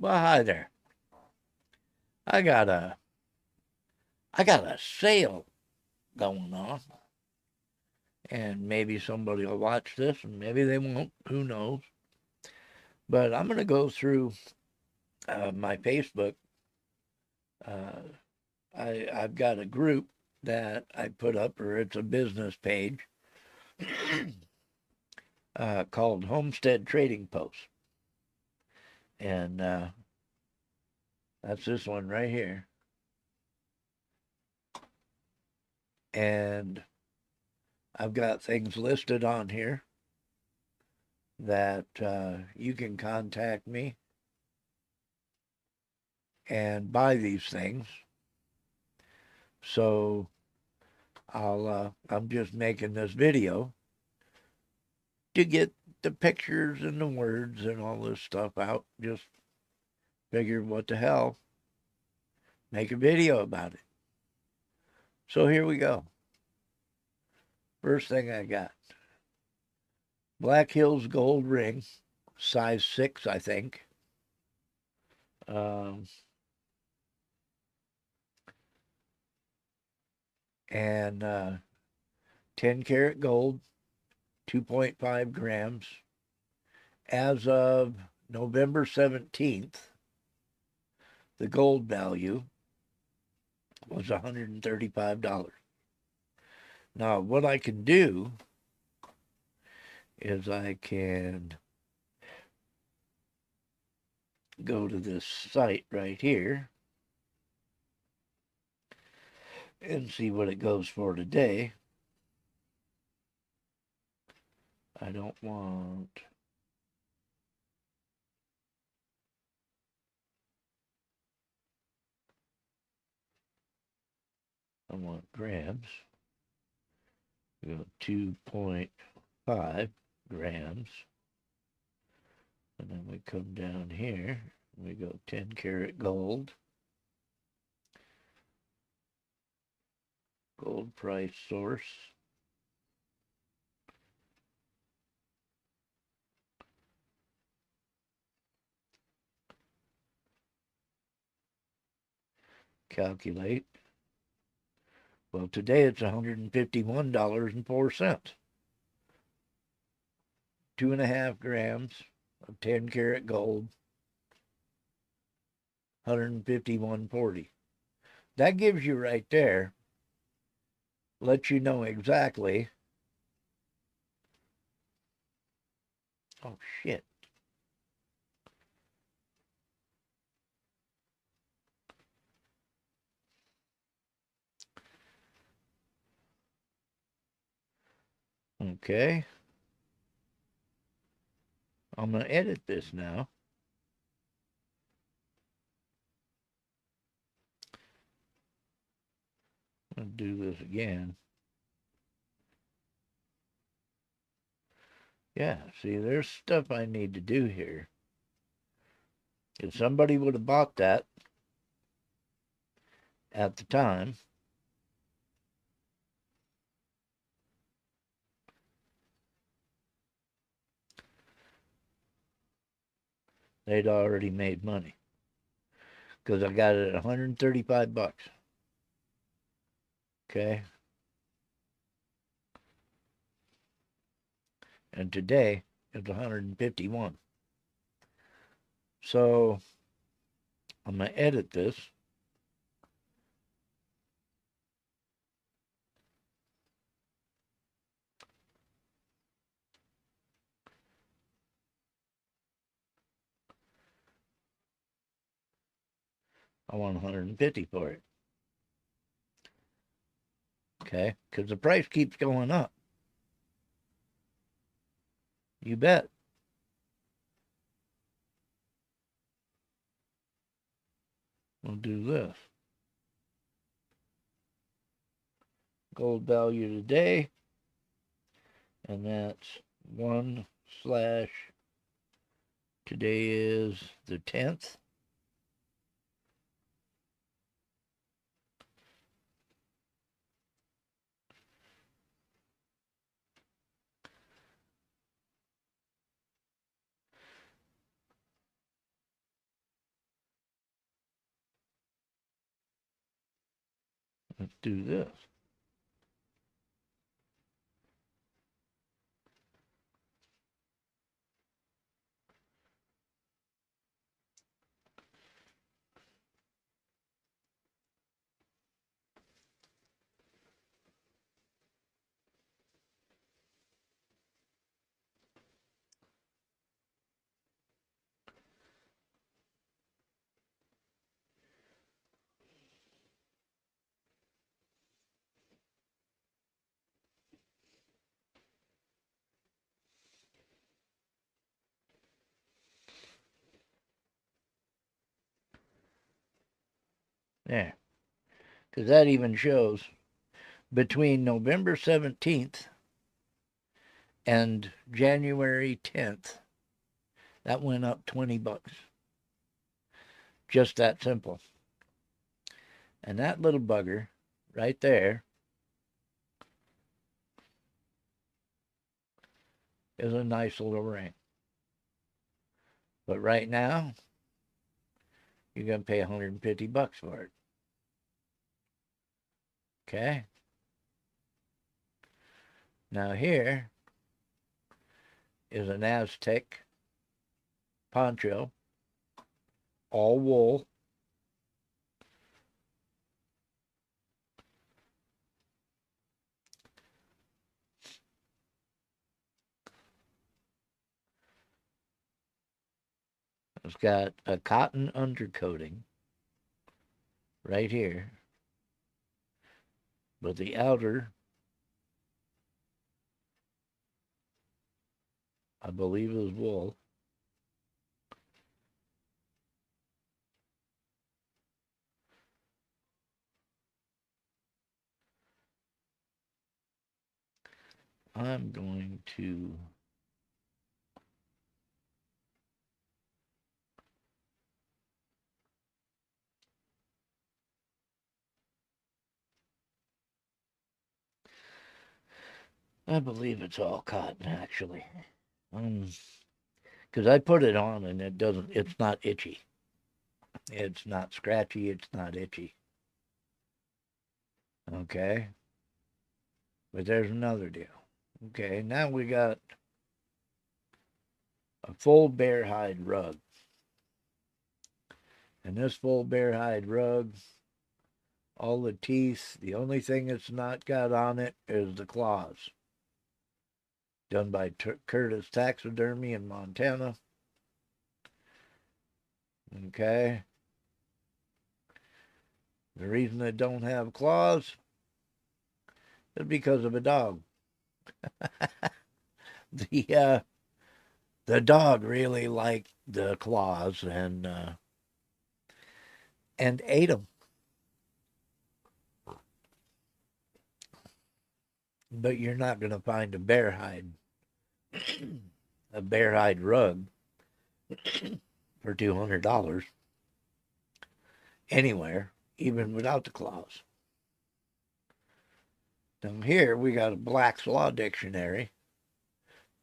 Well, hi there. I got a I got a sale going on, and maybe somebody will watch this, and maybe they won't. Who knows? But I'm gonna go through my Facebook. Uh, I've got a group that I put up, or it's a business page called Homestead Trading Post, and that's this one right here. And I've got things listed on here that you can contact me and buy these things. So I'm just making this video to get the pictures and the words and all this stuff out. Just figured what the hell, make a video about it. So here we go. First thing I got, Black Hills gold ring, size 6, I think. Um, and 10 karat gold, 2.5 grams. As of November 17th, the gold value was $135. Now, what I can do is I can go to this site right here and see what it goes for today. I don't want I want grams. We go 2.5 grams. And then we come down here. We go 10 karat gold. Gold price source. Calculate. Well, today it's $151.04. 2.5 grams of 10 karat gold, 151.40. That gives you right there, lets you know exactly. Oh shit. Okay. I'm going to edit this now. I'm going to do this again. Yeah, see, there's stuff I need to do here. If somebody would have bought that at the time, they'd already made money because I got it at 135 bucks. Okay. And today it's 151. So I'm going to edit this. I want 150 for it. Okay. Because the price keeps going up. You bet. We'll do this. Gold value today. And that's 1 slash, today is the 10th. Let's do this. There. Because that even shows between November 17th and January 10th, that went up $20. Just that simple. And that little bugger right there is a nice little ring. But right now, you're going to pay $150 for it. Okay? Now here is an Aztec poncho, all wool. It's got a cotton undercoating right here, but the outer, I believe, is wool. I'm going to I believe it's all cotton, actually. Because I put it on and it's not itchy. It's not scratchy. It's not itchy. Okay. But there's another deal. Okay. Now we got a full bear hide rug. And this full bear hide rug, all the teeth, the only thing it's not got on it is the claws. Done by Curtis Taxidermy in Montana. Okay. The reason it don't have claws is because of a dog. The dog really liked the claws and ate them. But you're not going to find a bear hide rug for $200 anywhere, even without the claws. Now here we got a Black's Law Dictionary,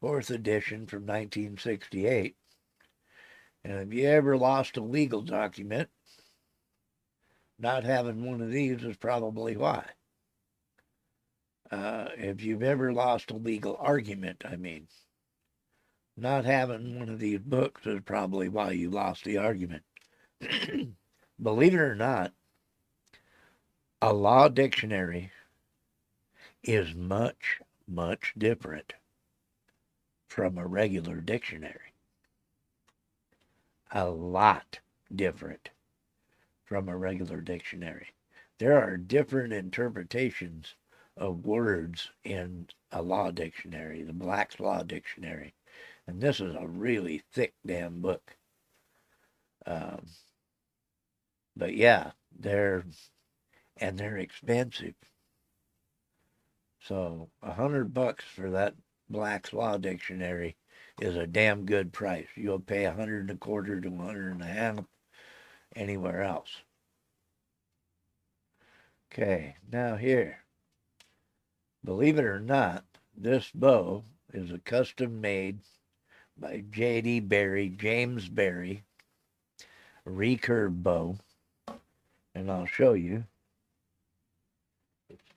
4th edition from 1968. And if you ever lost a legal document, not having one of these is probably why. If you've ever lost a legal argument, I mean, not having one of these books is probably why you lost the argument. Believe it or not, a law dictionary is much, much different from a regular dictionary. A lot different from a regular dictionary. There are different interpretations of words in a law dictionary, the Black's Law Dictionary. And this is a really thick damn book. Um, but yeah, they're expensive. So $100 for that Black's Law Dictionary is a damn good price. You'll pay 125 to 150 anywhere else. Okay, now here. Believe it or not, this bow is a custom made by J.D. Berry, James Berry, recurve bow. And I'll show you.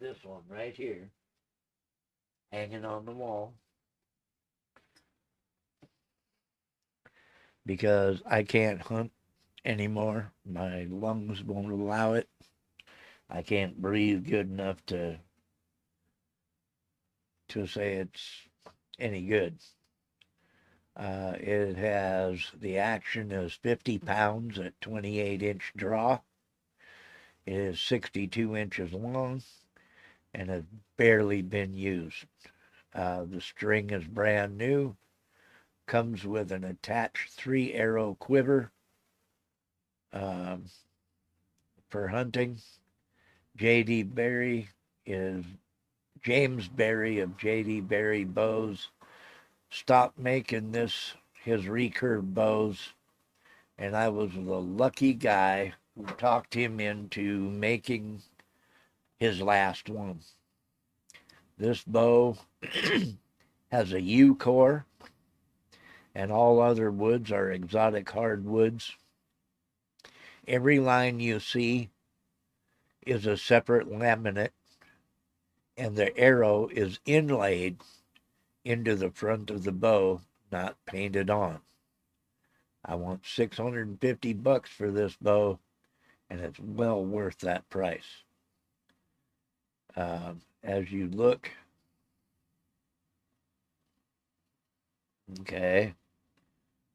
this one right here, hanging on the wall, because I can't hunt anymore. My lungs won't allow it. I can't breathe good enough to say it's any good. It has, the action is 50 pounds at 28-inch draw. It is 62 inches long and has barely been used. The string is brand new, comes with an attached 3-arrow quiver um, for hunting. J.D. Berry is James Berry of J.D. Berry Bows stopped making his recurve bows, and I was the lucky guy who talked him into making his last one. This bow has a U core, and all other woods are exotic hardwoods. Every line you see is a separate laminate, and the arrow is inlaid into the front of the bow, not painted on. I want $650 for this bow, and it's well worth that price. As you look, okay,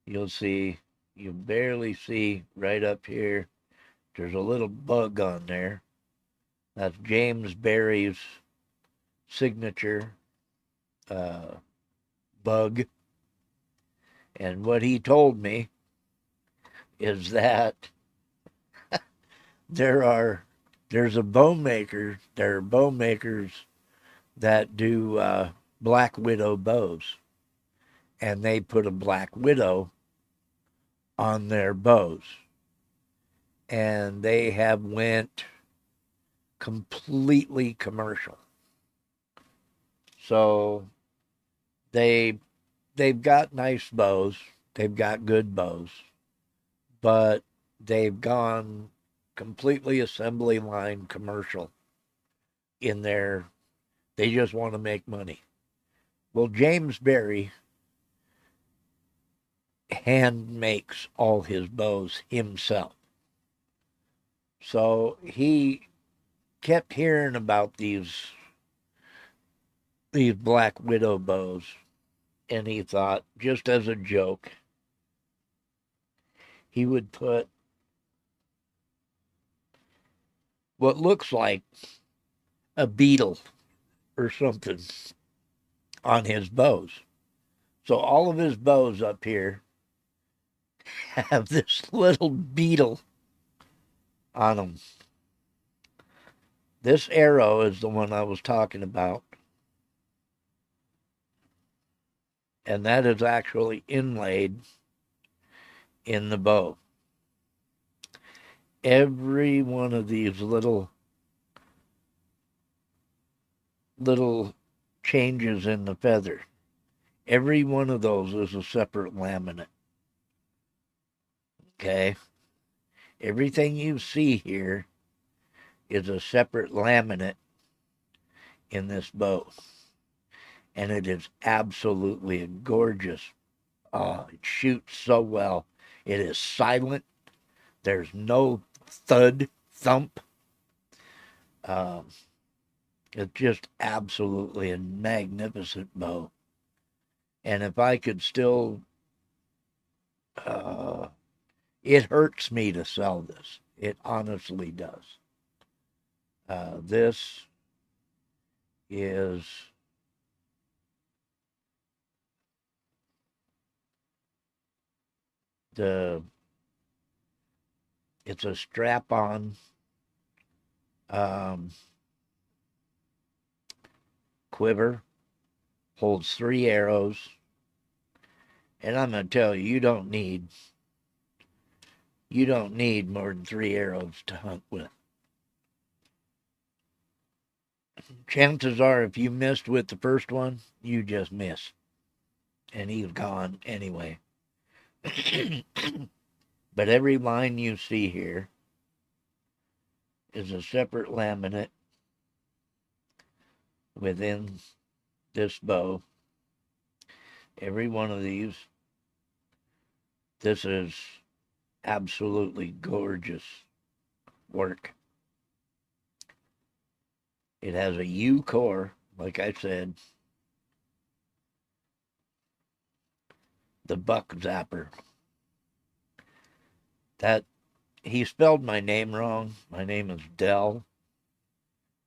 you barely see right up here, there's a little bug on there. That's James Berry's signature bug. And what he told me is that there are bow makers that do Black Widow bows, and they put a Black Widow on their bows, and they have went completely commercial. So they've got nice bows, they've got good bows, but they've gone completely assembly line commercial in their, they just want to make money. Well, James Berry hand makes all his bows himself. So he kept hearing about these Black Widow bows, and he thought, just as a joke, he would put what looks like a beetle or something on his bows. So all of his bows up here have this little beetle on them. This arrow is the one I was talking about, and that is actually inlaid in the bow. Every one of these little changes in the feather, every one of those is a separate laminate. Okay? Everything you see here is a separate laminate in this bow. And it is absolutely gorgeous. It shoots so well. It is silent. There's no thud, thump. It's just absolutely a magnificent bow. And if I could still, it hurts me to sell this. It honestly does. This is it's a strap-on quiver, holds 3 arrows, and I'm going to tell you, you don't need more than 3 arrows to hunt with. Chances are, if you missed with the first one, you just missed, and he's gone anyway. But every line you see here is a separate laminate, within this bow. Every one of these, this is absolutely gorgeous work. It has a U core, like I said, the buck zapper. That he spelled my name wrong. My name is Dell,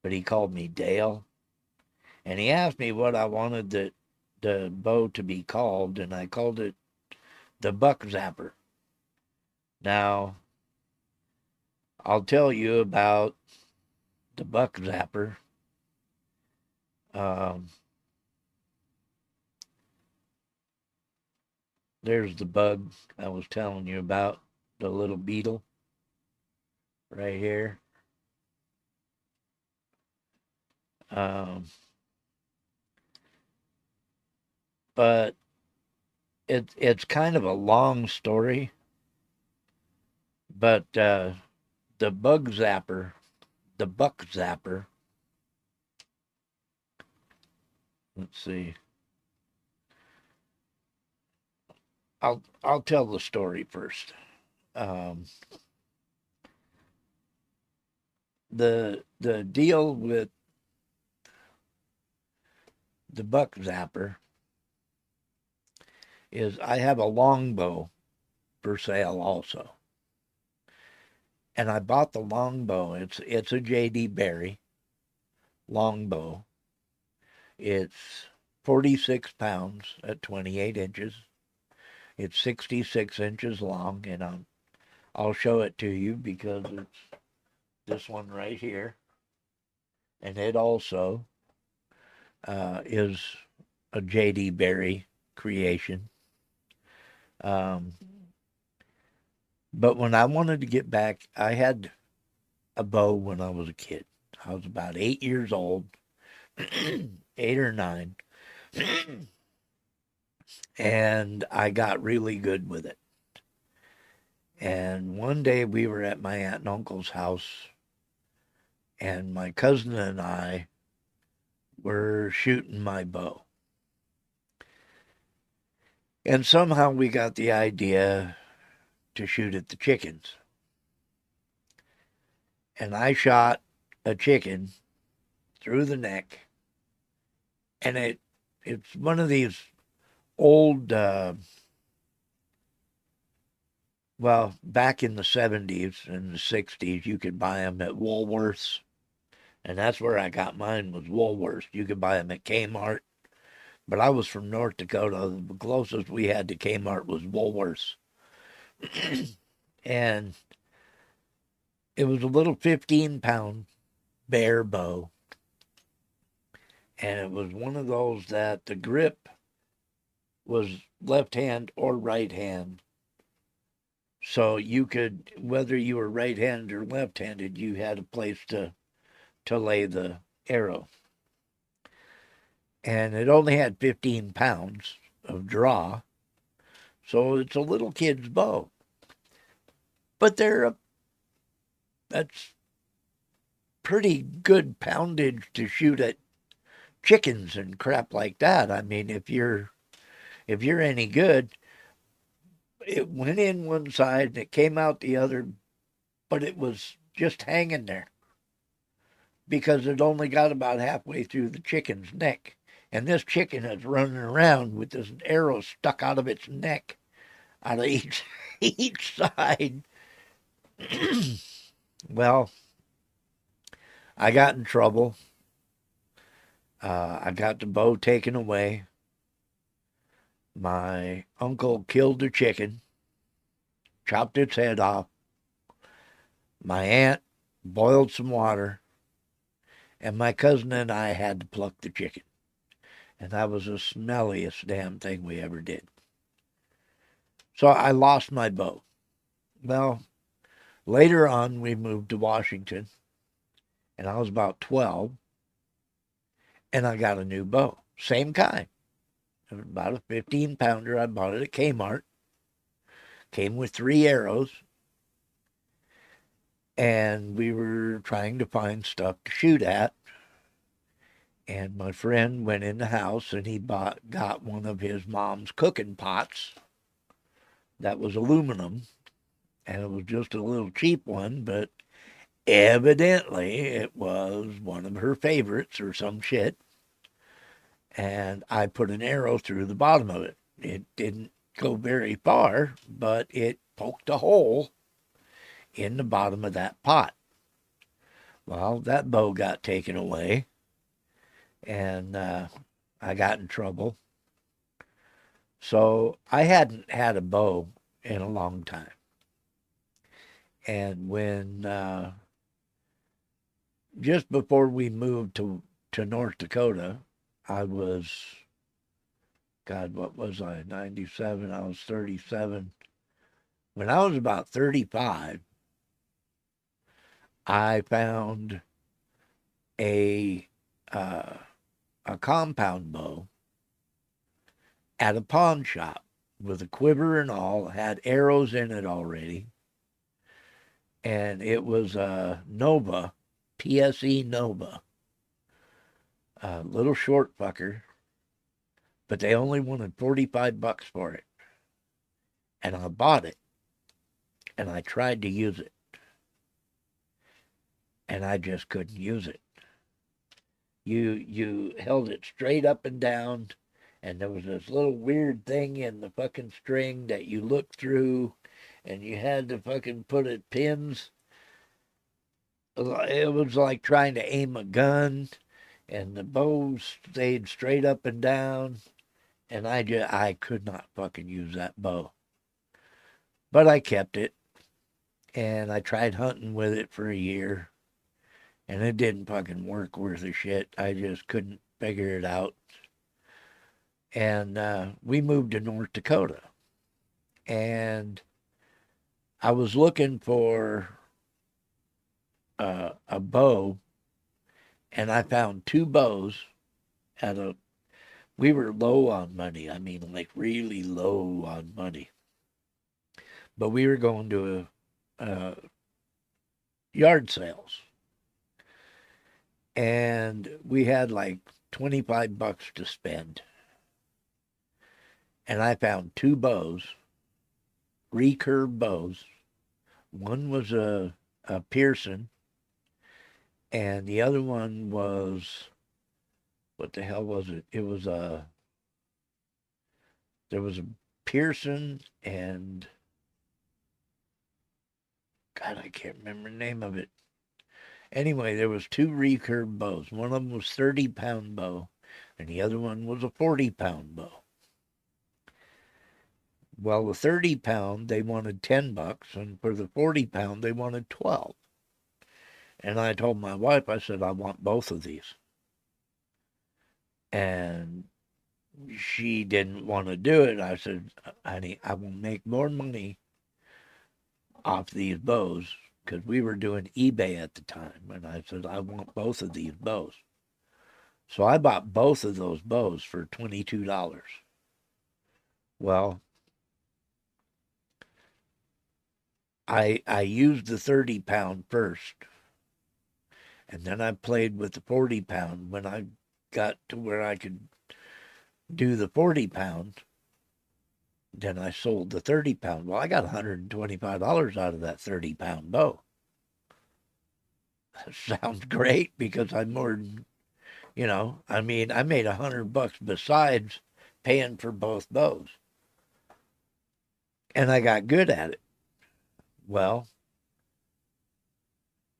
but he called me Dale. And he asked me what I wanted the bow to be called, and I called it the buck zapper. Now, I'll tell you about the buck zapper. Um, there's the bug I was telling you about, the little beetle right here. Um, but it's kind of a long story. But the bug zapper, the buck zapper. Let's see. I'll tell the story first. Um, the deal with the buck zapper is I have a longbow for sale also. And I bought the longbow. It's a J.D. Berry longbow. It's 46 pounds at 28 inches. It's 66 inches long, and I'll show it to you because it's this one right here. And it also is a J.D. Berry creation. Um, but when I wanted to get back, I had a bow when I was a kid. I was about 8 years old, 8 or 9, and I got really good with it. And one day we were at my aunt and uncle's house, and my cousin and I were shooting my bow. And somehow we got the idea to shoot at the chickens. And I shot a chicken through the neck, and it's one of these old well, back in the 70s and the 60s, you could buy them at Woolworths. And that's where I got mine was Woolworths. You could buy them at Kmart. But I was from North Dakota. The closest we had to Kmart was Woolworths. And it was a little 15-pound bear bow. And it was one of those that the grip was left hand or right hand. So you could, whether you were right-handed or left-handed, you had a place to lay the arrow. And it only had 15 pounds of draw, so it's a little kid's bow. But that's pretty good poundage to shoot at chickens and crap like that. I mean, if you're any good, it went in one side and it came out the other, but it was just hanging there because it only got about halfway through the chicken's neck. And this chicken is running around with this arrow stuck out of its neck, out of each side. Well, I got in trouble. I got the bow taken away. My uncle killed the chicken, chopped its head off. My aunt boiled some water, and my cousin and I had to pluck the chicken. And that was the smelliest damn thing we ever did. So I lost my bow. Well, later on, we moved to Washington, and I was about 12, and I got a new bow. Same kind. It was about a 15-pounder. I bought it at Kmart. Came with 3 arrows, and we were trying to find stuff to shoot at. And my friend went in the house and he got one of his mom's cooking pots that was aluminum, and it was just a little cheap one, but evidently it was one of her favorites or some shit. And I put an arrow through the bottom of it. It didn't go very far, but it poked a hole in the bottom of that pot. Well, that bow got taken away, and I got in trouble. So I hadn't had a bow in a long time. And when just before we moved to North Dakota, I was, God, what was I? 97. I was 37. When I was about 35, I found a uh, a compound bow at a pawn shop with a quiver and all, had arrows in it already, and it was a Nova, PSE Nova, a little short fucker, but they only wanted $45 for it, and I bought it, and I tried to use it, and I just couldn't use it. You held it straight up and down, and there was this little weird thing in the fucking string that you looked through, and you had to fucking put it pins. It was like trying to aim a gun, and the bow stayed straight up and down, and I could not fucking use that bow. But I kept it, and I tried hunting with it for a year, and it didn't fucking work worth a shit. I just couldn't figure it out. And we moved to North Dakota, and I was looking for a bow, and I found two bows at a. We were low on money. I mean, like really low on money. But we were going to a yard sales, and we had like $25 to spend. And I found two bows, recurve bows. One was a Pearson, and the other one was, what the hell was it? It was a, there was a Pearson and, God, I can't remember the name of it. Anyway, there was two recurve bows. One of them was 30-pound bow, and the other one was a 40-pound bow. Well, the 30-pound, they wanted $10, and for the 40-pound, they wanted 12. And I told my wife, I said, I want both of these. And she didn't want to do it. I said, honey, I will make more money off these bows, because we were doing eBay at the time. And I said, I want both of these bows. So I bought both of those bows for $22. Well, I used the 30-pound first, and then I played with the 40-pound. When I got to where I could do the 40-pound, then I sold the 30-pound. Well, I got $125 out of that 30-pound bow. That sounds great, because I more than, I mean, I made $100 besides paying for both bows. And I got good at it. Well,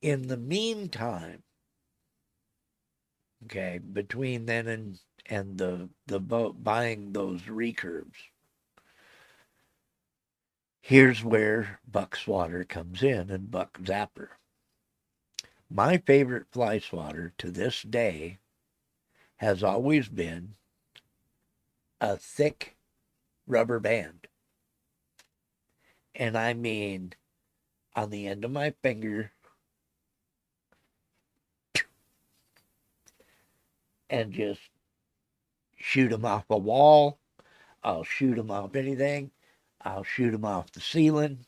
in the meantime, okay, between then and the boat buying those recurves, here's where Buck Swatter comes in, and Buck Zapper. My favorite fly swatter to this day has always been a thick rubber band. And I mean, on the end of my finger, and just shoot them off a wall. I'll shoot them off anything. I'll shoot them off the ceiling.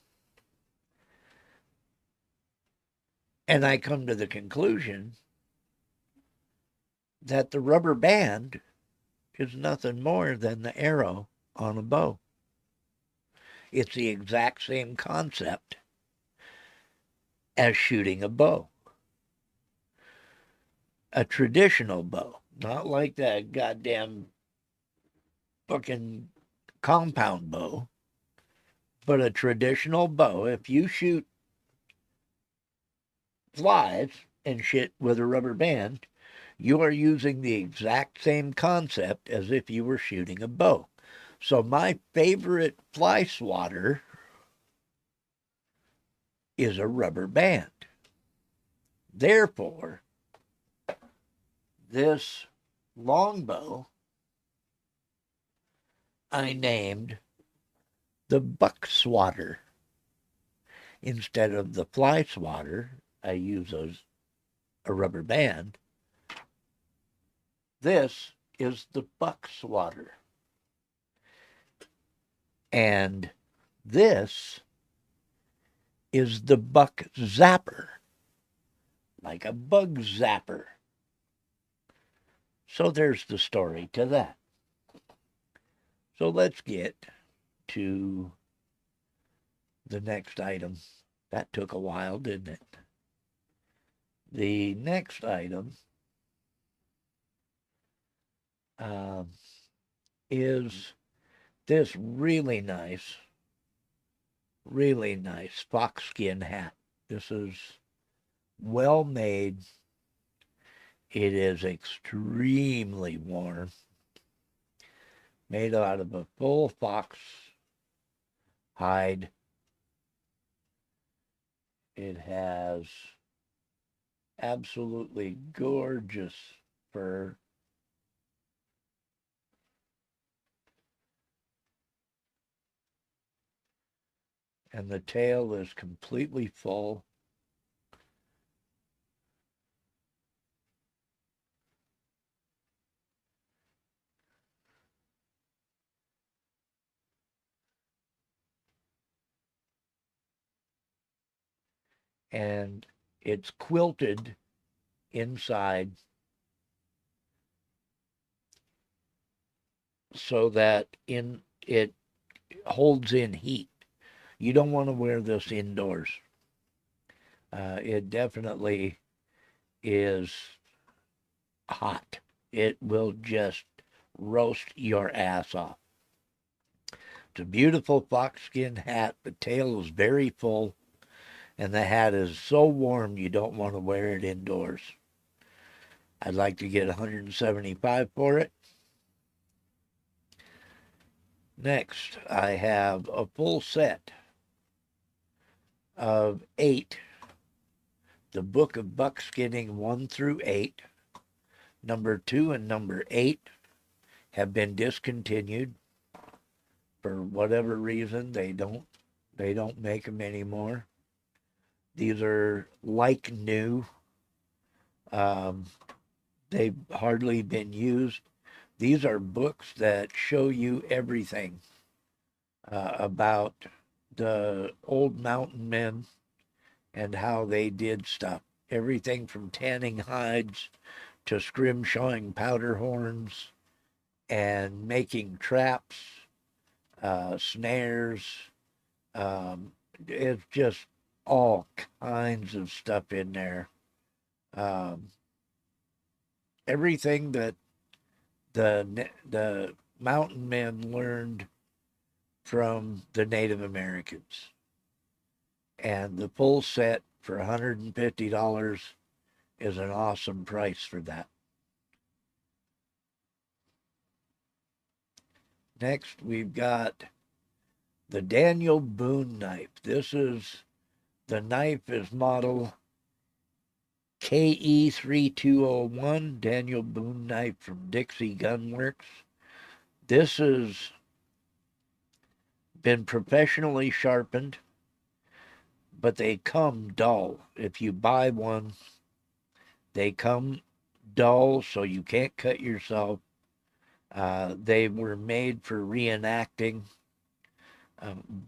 And I come to the conclusion that the rubber band is nothing more than the arrow on a bow. It's the exact same concept as shooting a bow. A traditional bow, not like that goddamn fucking compound bow, but a traditional bow. If you shoot flies and shit with a rubber band, you are using the exact same concept as if you were shooting a bow. So my favorite fly swatter is a rubber band. Therefore, this longbow I named the buck swatter. Instead of the fly swatter, I use a rubber band. This is the buck swatter. And this is the buck zapper, like a bug zapper. So there's the story to that. So let's get to the next item. That took a while, didn't it? The next item um, is this really nice foxskin hat. This is well made. It is extremely warm. Made out of a full fox hide. It has absolutely gorgeous fur. And the tail is completely full. And it's quilted inside so that it holds in heat. You don't want to wear this indoors. It definitely is hot. It will just roast your ass off. It's a beautiful foxskin hat. The tail is very full, and the hat is so warm you don't want to wear it indoors. I'd like to get 175 for it. Next, I have a full set of 8. The Book of Buckskinning 1 through 8. Number 2 and number 8 have been discontinued for whatever reason. They don't make them anymore. These are like new. Um, they've hardly been used. These are books that show you everything about the old mountain men and how they did stuff. Everything from tanning hides to scrimshawing powder horns and making traps, snares. It's just all kinds of stuff in there. Um, Everything that the mountain men learned from the Native Americans. And the full set for $150 is an awesome price for that. Next, we've got the Daniel Boone knife. The knife is model KE3201, Daniel Boone knife from Dixie Gunworks. This has been professionally sharpened, but they come dull. If you buy one, they come dull, so you can't cut yourself. They were made for reenacting,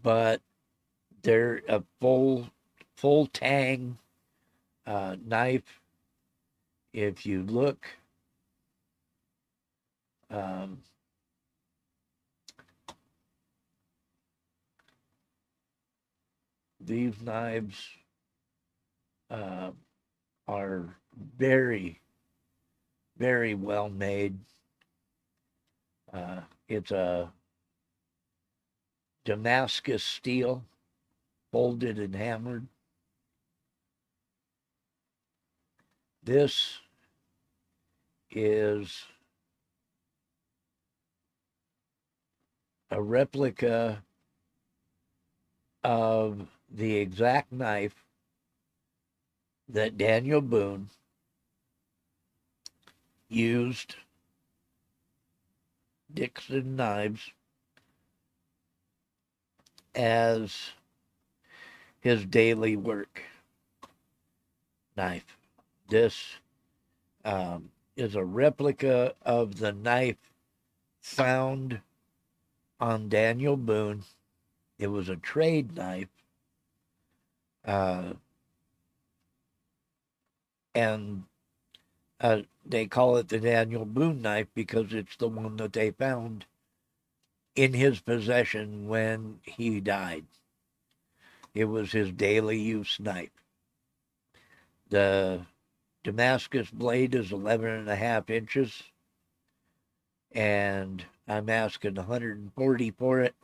but they're a full tang knife. If you look Um, these knives uh, are very, very well made. It's a Damascus steel, folded and hammered. This is a replica of the exact knife that Daniel Boone used Dixon knives as his daily work knife. This is a replica of the knife found on Daniel Boone. It was a trade knife, uh, and they call it the Daniel Boone knife because it's the one that they found in his possession when he died. It was his daily use knife. The Damascus blade is 11 and a half inches, and I'm asking 140 for it.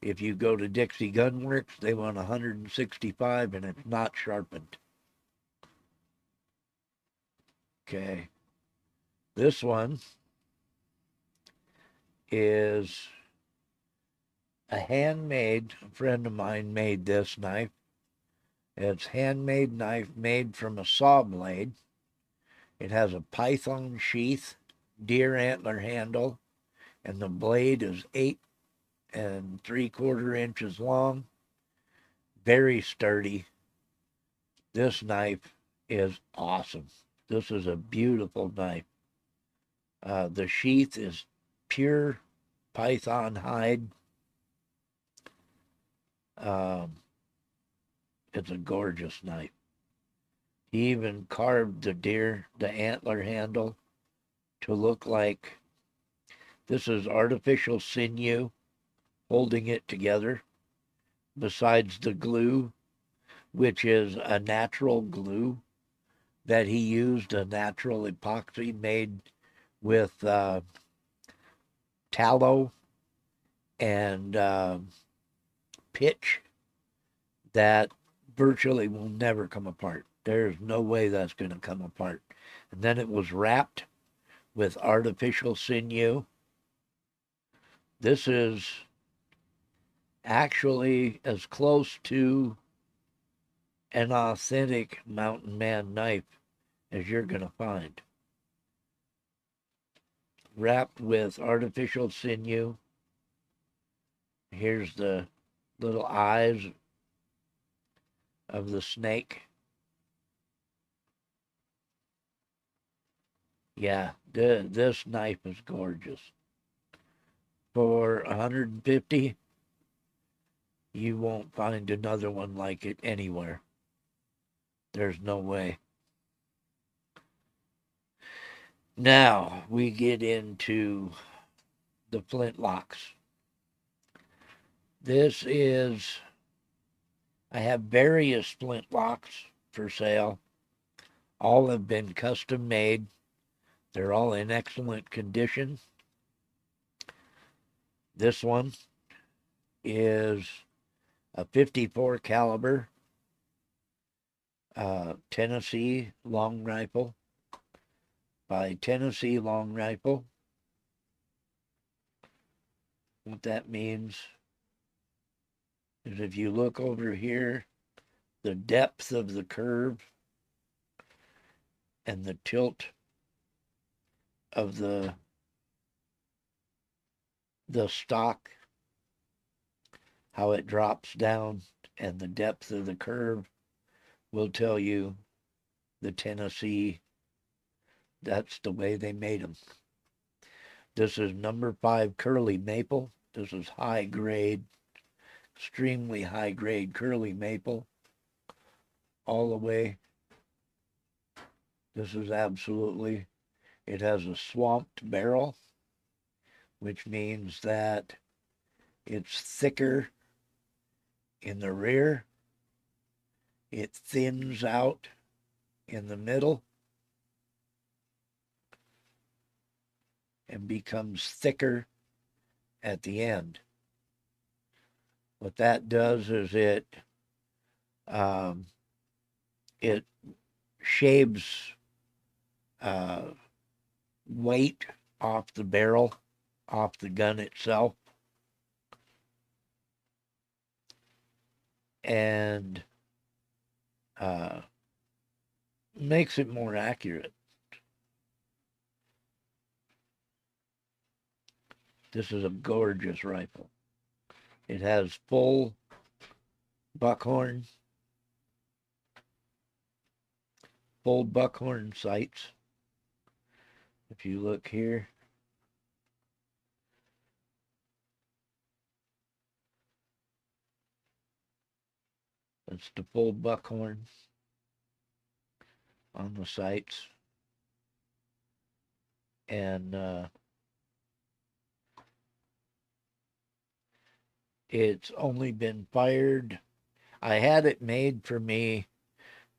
If you go to Dixie Gun Works, they want 165, and it's not sharpened. Okay. This one is a handmade, a friend of mine made this knife. It's handmade knife made from a saw blade. It has a python sheath, deer antler handle, and the blade is 8 3/4 inches long. Very sturdy. This knife is awesome. This is a beautiful knife. The sheath is pure python hide. Um, it's a gorgeous knife. He even carved the antler handle to look like this is artificial sinew holding it together, besides the glue, which is a natural glue that he used, a natural epoxy made with tallow and pitch that virtually will never come apart. There's no way that's going to come apart. And then it was wrapped with artificial sinew. This is actually as close to an authentic mountain man knife as you're going to find. Wrapped with artificial sinew. Here's the little eyes of the snake. Yeah, this knife is gorgeous. For 150, you won't find another one like it anywhere. There's no way. Now we get into the flintlocks. This is, I have various flintlocks for sale. All have been custom made. They're all in excellent condition. This one is a 54 caliber Tennessee long rifle by Tennessee Long Rifle. What that means is if you look over here, the depth of the curve and the tilt of the stock, how it drops down, and the depth of the curve will tell you the Tennessee, that's the way they made them. This is number 5 curly maple. This is high grade, extremely high grade curly maple all the way. This is absolutely, it has a swamped barrel. which means that it's thicker in the rear, it thins out in the middle, and becomes thicker at the end. What that does is um, it shaves uh, weight off the barrel, off the gun itself, and uh, makes it more accurate. This is a gorgeous rifle. It has full buckhorn, sights. If you look here, that's the full buckhorn on the sights. And it's only been fired. I had it made for me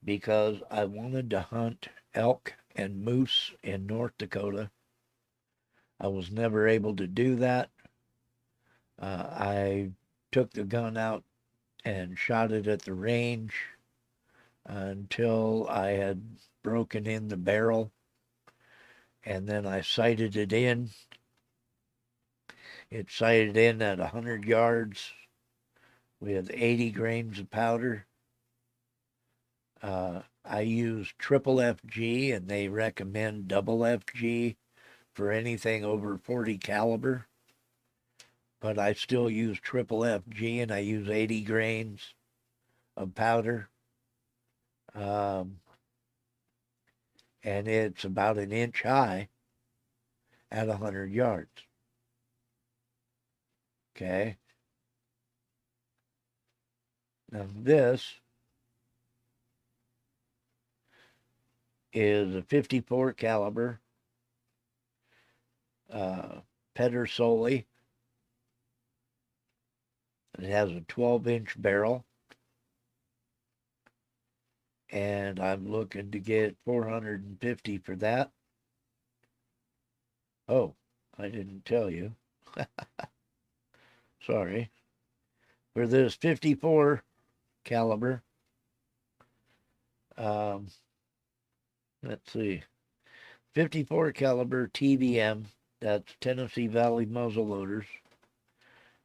because I wanted to hunt elk and moose in North Dakota. I was never able to do that. I took the gun out and shot it at the range until I had broken in the barrel, and then I sighted it in. It sighted in at 100 yards with 80 grains of powder. I use triple FG, and they recommend double FG for anything over 40 caliber. But I still use triple FG, and I use 80 grains of powder. Um, and it's about an inch high at 100 yards. Okay. Now this is a 54 caliber Pedersoli. It has a 12-inch barrel, and I'm looking to get 450 for that. Oh, I didn't tell you. Sorry. For this 54 caliber, um, let's see, 54 caliber TVM, that's Tennessee Valley muzzle loaders.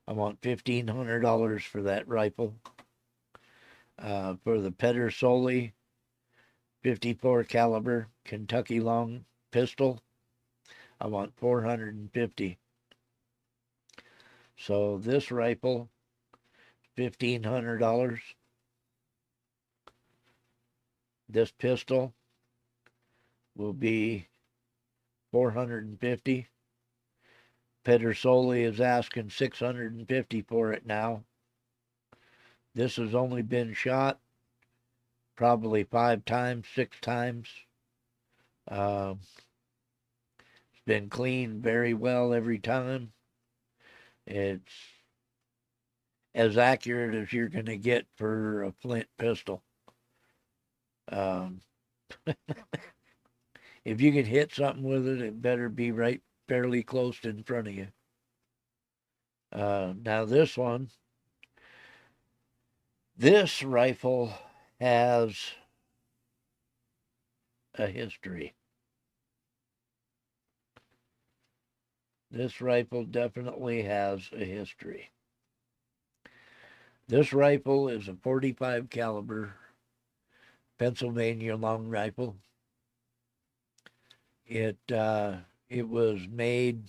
I want $1,500 for that rifle. For the Pedersoli 54 caliber Kentucky long pistol, I want 450. So this rifle, $1,500. This pistol will be 450. Pedersoli is asking 650 for it now. This has only been shot probably 5 times, 6 times. It's been cleaned very well every time. It's as accurate as you're going to get for a flint pistol. Um, if you can hit something with it, it better be right fairly close in front of you. Now this rifle has a history. This rifle definitely has a history. This rifle is a 45 caliber Pennsylvania long rifle. It was made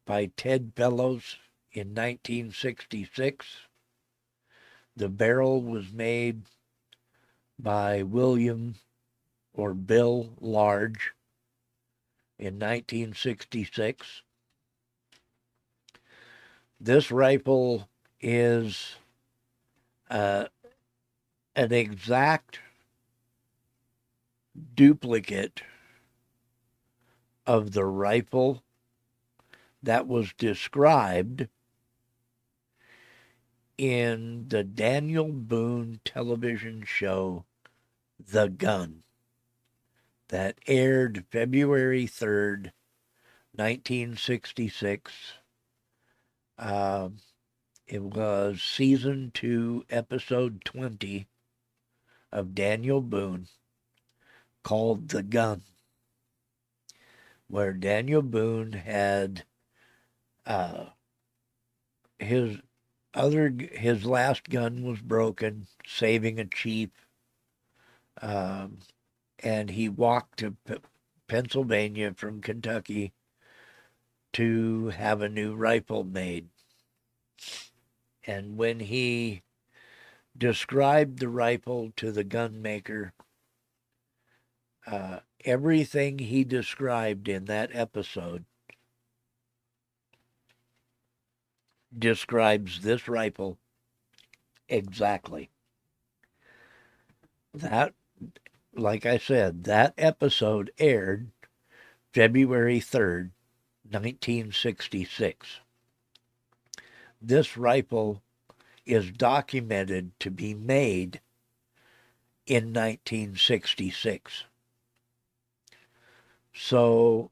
by Ted Fellows in 1966. The barrel was made by William or Bill Large in 1966. This rifle is an exact duplicate of the rifle that was described in the Daniel Boone television show, The Gun, that aired February 3rd, 1966. Um, it was season 2, episode 20 of Daniel Boone, called The Gun, where Daniel Boone had uh, his his last gun was broken, saving a chief, um, and he walked to Pennsylvania from Kentucky to have a new rifle made. And when he described the rifle to the gun maker, everything he described in that episode describes this rifle exactly. That, like I said, that episode aired February 3rd, 1966. This rifle is documented to be made in 1966. So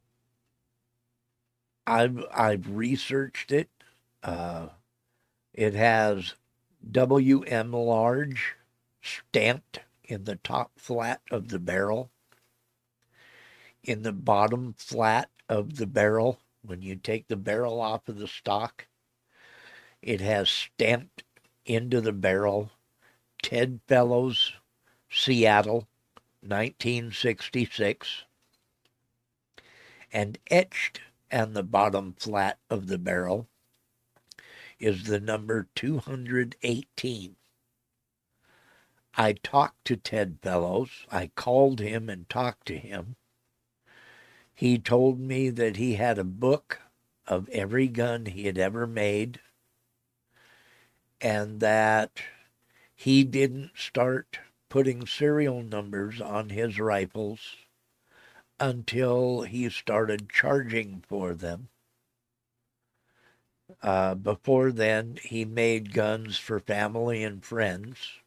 I've researched it. Uh, it has WM large stamped in the top flat of the barrel. In the bottom flat of the barrel, when you take the barrel off of the stock, it has stamped into the barrel Ted Fellows, Seattle, 1966, and etched on the bottom flat of the barrel is the number 218. I talked to Ted Fellows. I called him and talked to him. He told me that he had a book of every gun he had ever made, and that he didn't start putting serial numbers on his rifles until he started charging for them. Before then, he made guns for family and friends.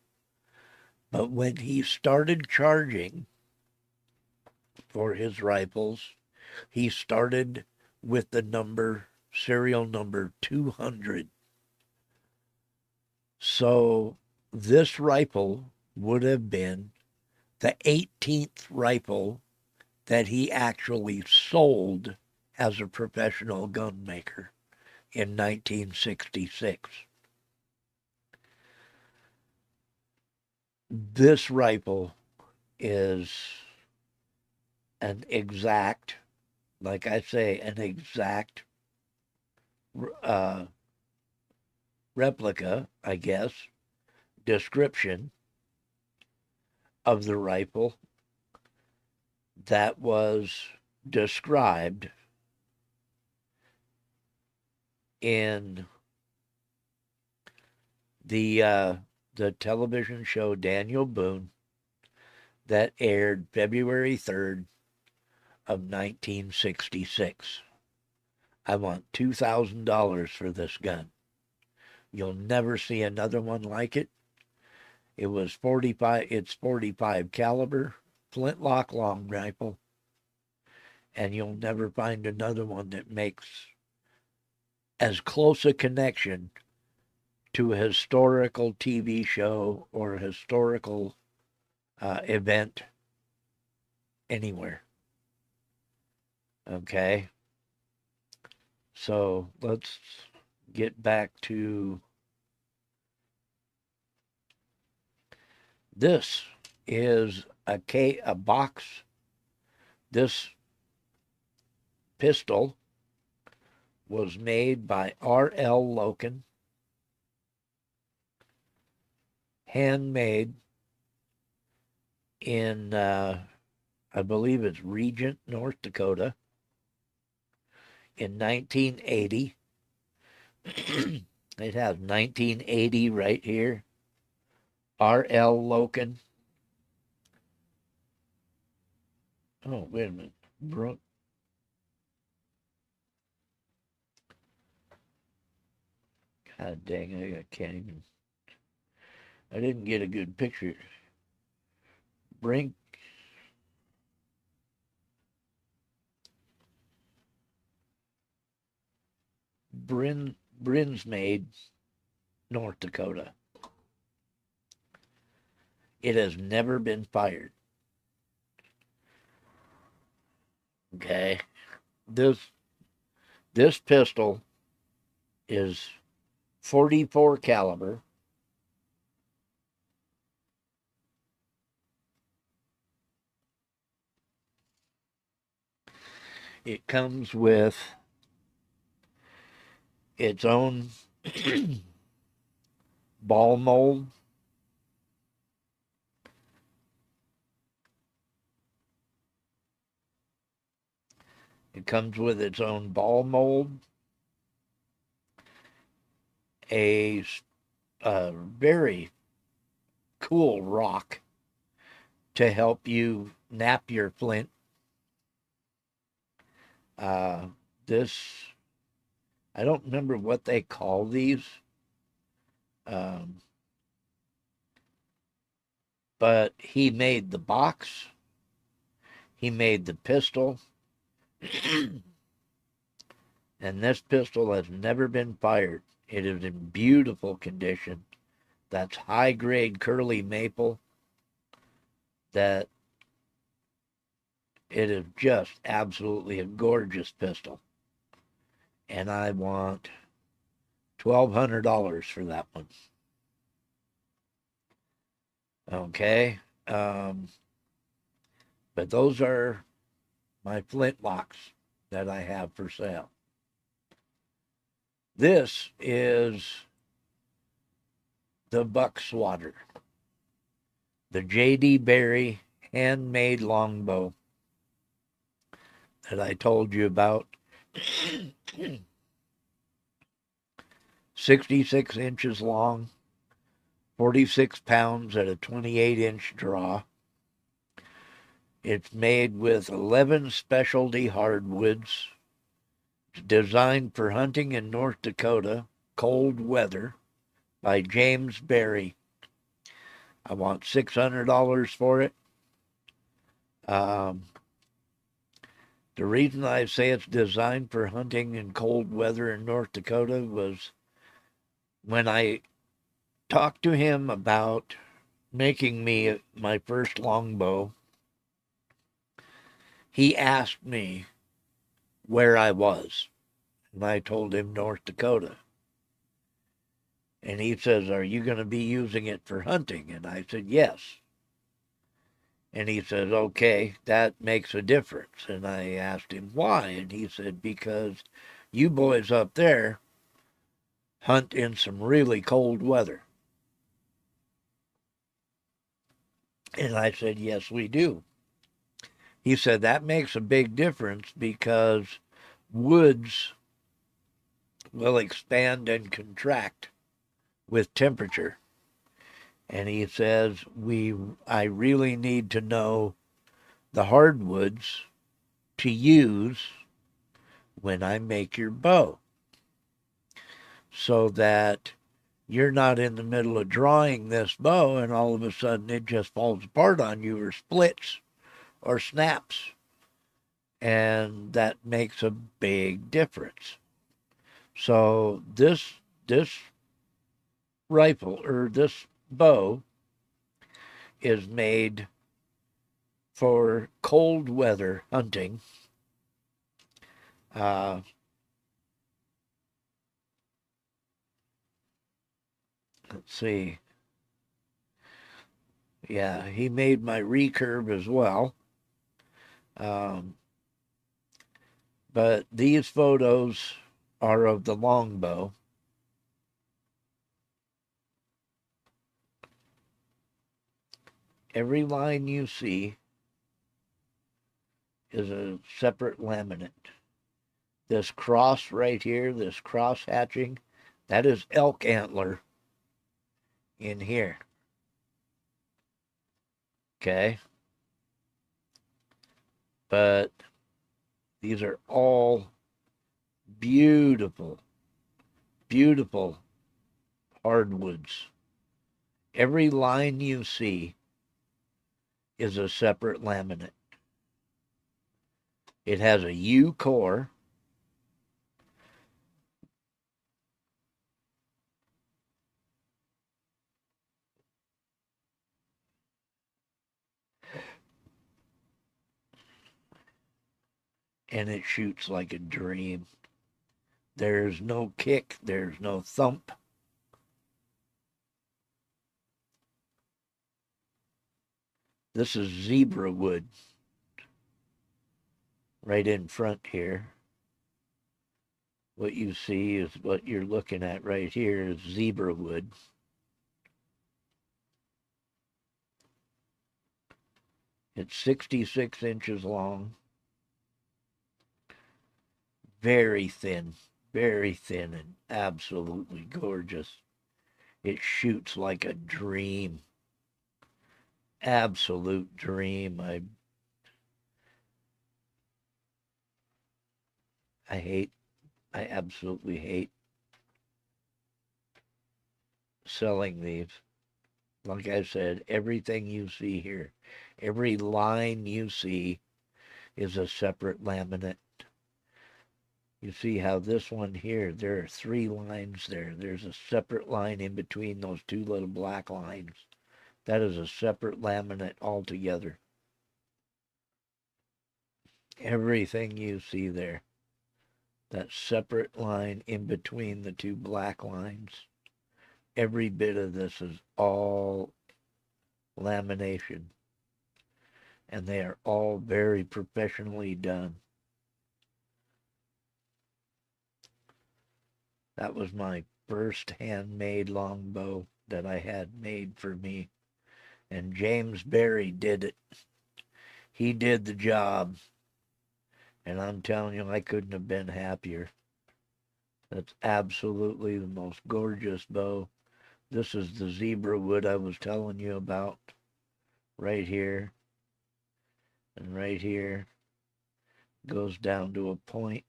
But when he started charging for his rifles, he started with the serial number 200. So this rifle would have been the 18th rifle that he actually sold as a professional gun maker in 1966. This rifle is an exact, like I say, an exact uh, replica, I guess, description of the rifle that was described in the television show Daniel Boone that aired February 3rd of 1966. I want $2,000 for this gun. You'll never see another one like it. It was 45. It's 45 caliber flintlock long rifle, and you'll never find another one that makes as close a connection to a historical TV show or a historical event anywhere. Okay, so let's get back to this. Is a box. This pistol was made by R.L. Loken, handmade in, I believe it's Regent, North Dakota, in 1980. It has 1980 right here. R.L. Loken. Oh, wait a minute. God dang, I can't even. I didn't get a good picture. Brink. Brinsmaid, North Dakota. It has never been fired. Okay. This this pistol is 44 caliber. It comes with its own ball mold. It comes with its own ball mold, a, a very cool rock to help you nap your flint. Uh, this, I don't remember what they call these, um, but he made the box, he made the pistol, and this pistol has never been fired. It is in beautiful condition. That's high grade curly maple. That it is just absolutely a gorgeous pistol. And I want $1,200 for that one. Okay. But those are my flintlocks that I have for sale. This is the buck swatter, the J.D. Berry handmade longbow that I told you about. 66 inches long, 46 pounds at a 28-inch draw. It's made with 11 specialty hardwoods. It's designed for hunting in North Dakota, cold weather, by James Berry. I want $600 for it. Um, the reason I say it's designed for hunting in cold weather in North Dakota was when I talked to him about making me my first longbow, he asked me where I was. And I told him North Dakota. And he says, "Are you going to be using it for hunting?" And I said, "Yes." And he says, "Okay, that makes a difference." And I asked him why. And he said, "Because you boys up there hunt in some really cold weather." And I said, "Yes, we do." He said, "That makes a big difference because woods will expand and contract with temperature." And he says, I really need to know the hardwoods to use when I make your bow so that you're not in the middle of drawing this bow and all of a sudden it just falls apart on you or splits or snaps. And that makes a big difference. So this rifle or this bow is made for cold weather hunting. Uh, let's see. Yeah, he made my recurve as well. Um, but these photos are of the longbow. Every line you see is a separate laminate. This cross right here, this cross hatching, that is elk antler in here. Okay? But these are all beautiful, beautiful hardwoods. Every line you see is a separate laminate. It has a U core. And it shoots like a dream. There's no kick, there's no thump. This is zebra wood right in front here. What you see is what you're looking at right here is zebra wood. It's 66 inches long. Very thin and absolutely gorgeous. It shoots like a dream. Absolute dream. I absolutely hate selling these. Like I said, everything you see here, every line you see is a separate laminate. You see how this one here, there are 3 lines there. There's a separate line in between those 2 little black lines. That is a separate laminate altogether. Everything you see there, that separate line in between the 2 black lines, every bit of this is all lamination. And they are all very professionally done. That was my first handmade longbow that I had made for me. And James Barry did it. He did the job. And I'm telling you, I couldn't have been happier. That's absolutely the most gorgeous bow. This is the zebra wood I was telling you about. Right here. And right here. Goes down to a point.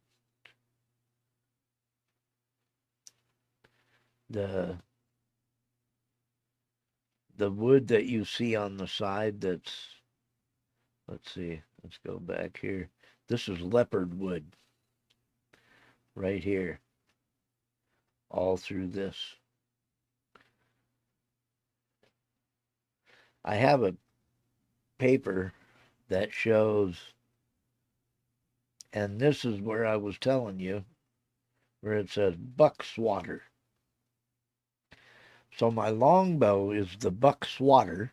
The wood that you see on the side that's, let's see, let's go back here. This is leopard wood. Right here. All through this. I have a paper that shows, and this is where I was telling you, where it says buck swatter. So my longbow is the buck swatter,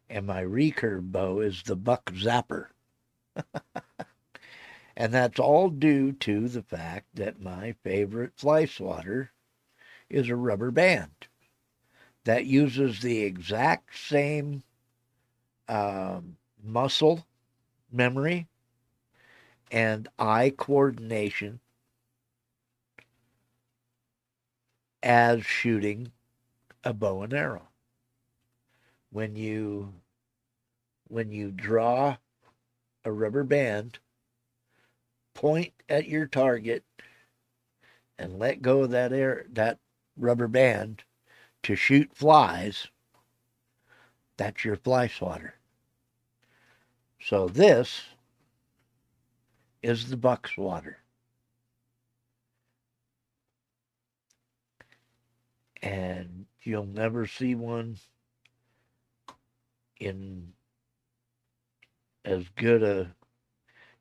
and my recurve bow is the buck zapper. And that's all due to the fact that my favorite fly swatter is a rubber band that uses the exact same muscle memory and eye coordination as shooting a bow and arrow. When you draw a rubber band, point at your target and let go of that rubber band to shoot flies, that's your fly swatter. So this is the buck swatter. And you'll never see one in as good a,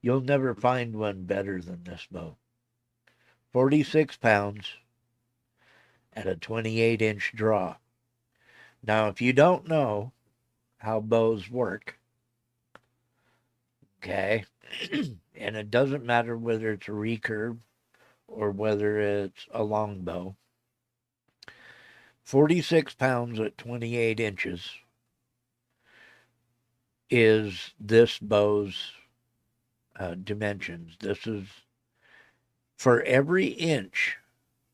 you'll never find one better than this bow. 46 pounds at a 28-inch draw. Now, if you don't know how bows work, okay, and it doesn't matter whether it's a recurve or whether it's a longbow, 46 pounds at 28 inches is this bow's dimensions. This is for every inch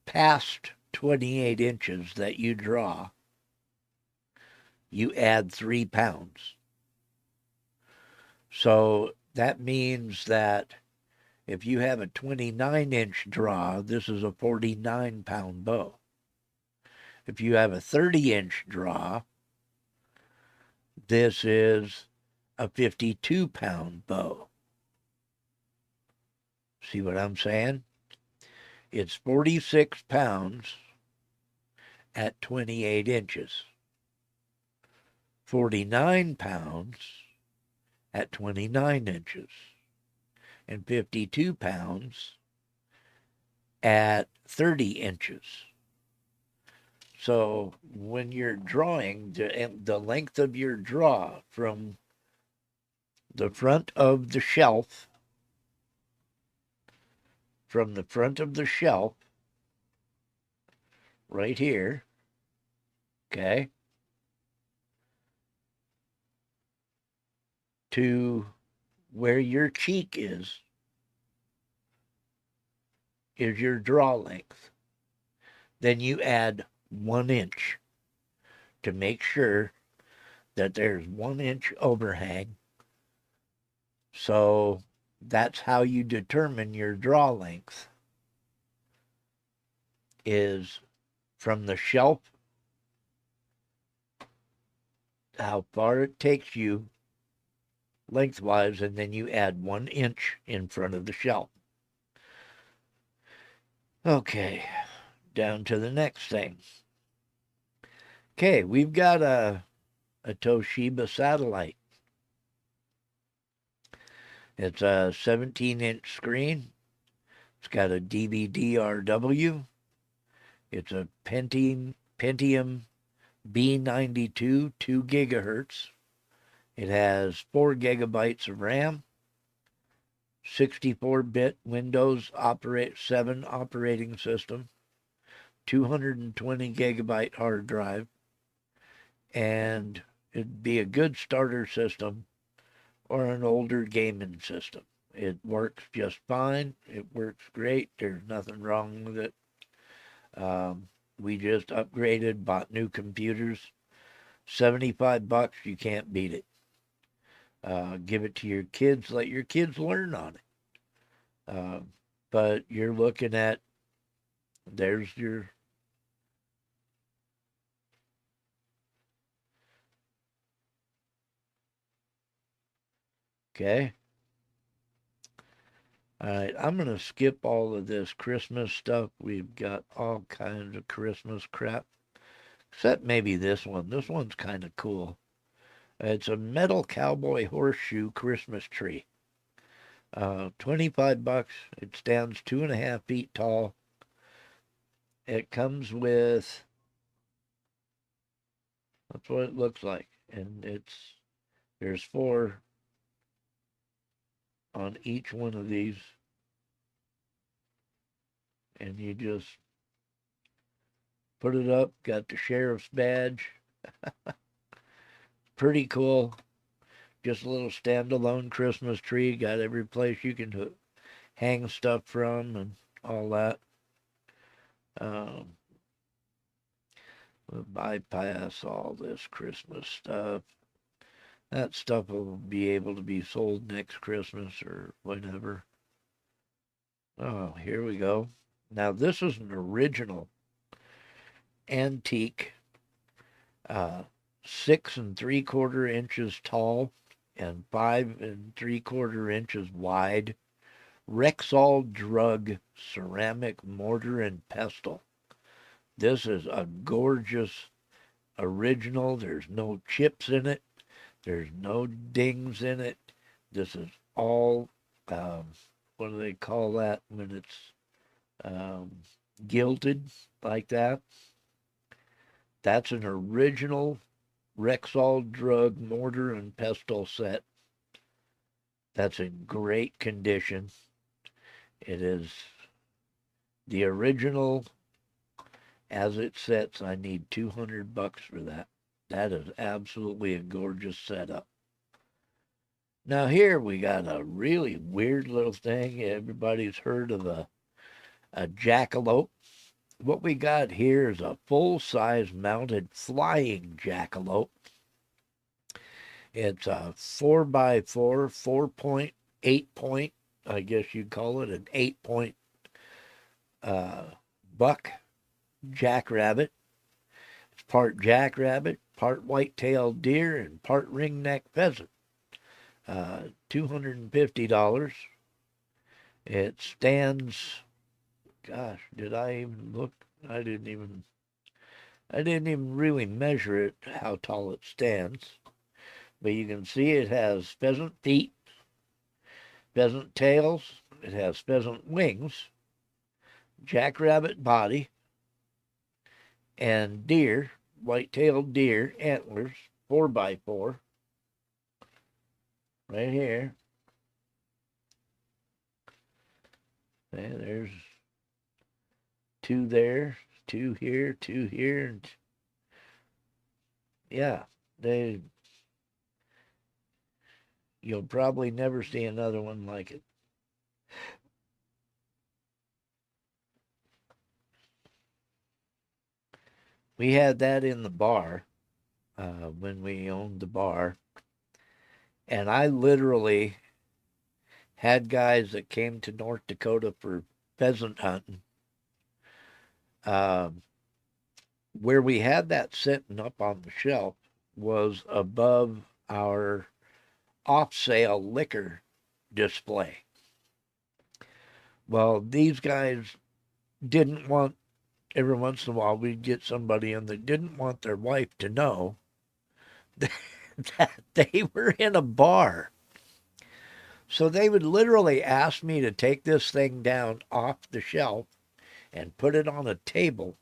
past 28 inches that you draw, you add 3 pounds. So that means that if you have a 29-inch draw, this is a 49-pound bow. If you have a 30-inch draw, this is a 52-pound bow. See what I'm saying? It's 46 pounds at 28 inches, 49 pounds at 29 inches, and 52 pounds at 30 inches. So when you're drawing, the length of your draw from the front of the shelf, right here, okay, to where your cheek is your draw length. Then you add 1 inch to make sure that there's 1 inch overhang. So that's how you determine your draw length, is from the shelf, how far it takes you lengthwise, and then you add 1 inch in front of the shelf. Okay, down to the next thing. Okay, we've got a Toshiba satellite. It's a 17-inch screen. It's got a DVD-RW. It's a Pentium B92, 2 gigahertz. It has 4 gigabytes of RAM, 64-bit Windows 7 operating system, 220 gigabyte hard drive, and it'd be a good starter system or an older gaming system. It works just fine. It works great. There's nothing wrong with it. We just upgraded, bought new computers. $75, you can't beat it. Give it to your kids. Let your kids learn on it. But you're looking at, there's your, okay. All right, I'm going to skip all of this Christmas stuff. We've got all kinds of Christmas crap, except maybe this one. This one's kind of cool. It's a metal cowboy horseshoe Christmas tree. $25. It stands 2.5 feet tall. It comes with, that's what it looks like. And there's 4 on each one of these. And you just put it up, got the sheriff's badge. Pretty cool. Just a little standalone Christmas tree. Got every place you can hang stuff from and all that. We'll bypass all this Christmas stuff. That stuff will be able to be sold next Christmas or whenever. Oh, here we go. Now, this is an original antique, 6 3/4 inches tall and 5 3/4 inches wide Rexall Drug ceramic mortar and pestle. This is a gorgeous original. There's no chips in it. There's no dings in it. This is all, what do they call that when it's gilded like that? That's an original Rexall Drug mortar and pestle set. That's in great condition. It is the original as it sets. I need $200 for that. That is absolutely a gorgeous setup. Now here we got a really weird little thing. Everybody's heard of a jackalope. What we got here is a full-size mounted flying jackalope. It's a 4x4, 4.8 point, I guess you'd call it, an 8-point buck jackrabbit. part jackrabbit, part white-tailed deer, and part ringneck pheasant. $250. It stands. Gosh, did I even look? I didn't even. I didn't even really measure it how tall it stands, but you can see it has pheasant feet, pheasant tails. It has pheasant wings, jackrabbit body, and deer, white-tailed deer antlers, 4x4, right here. And there's two there, two here, two here, and yeah, they. You'll probably never see another one like it. We had that in the bar when we owned the bar, and I literally had guys that came to North Dakota for pheasant hunting. Um, where we had that sitting up on the shelf was above our off sale liquor display. Well, these guys didn't want, every once in a while, we'd get somebody in that didn't want their wife to know that they were in a bar. So they would literally ask me to take this thing down off the shelf and put it on a table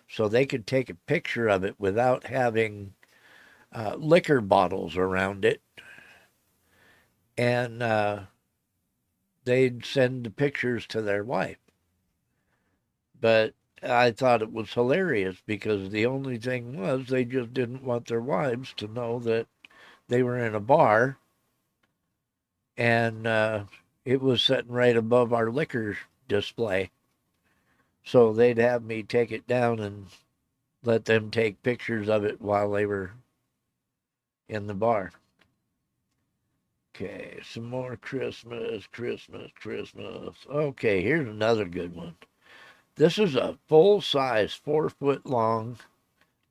so they could take a picture of it without having liquor bottles around it. And they'd send the pictures to their wife. But I thought it was hilarious because the only thing was they just didn't want their wives to know that they were in a bar, and it was sitting right above our liquor display. So they'd have me take it down and let them take pictures of it while they were in the bar. Okay, some more Christmas, Christmas, Christmas. Okay, here's another good one. This is a full-size, 4-foot long,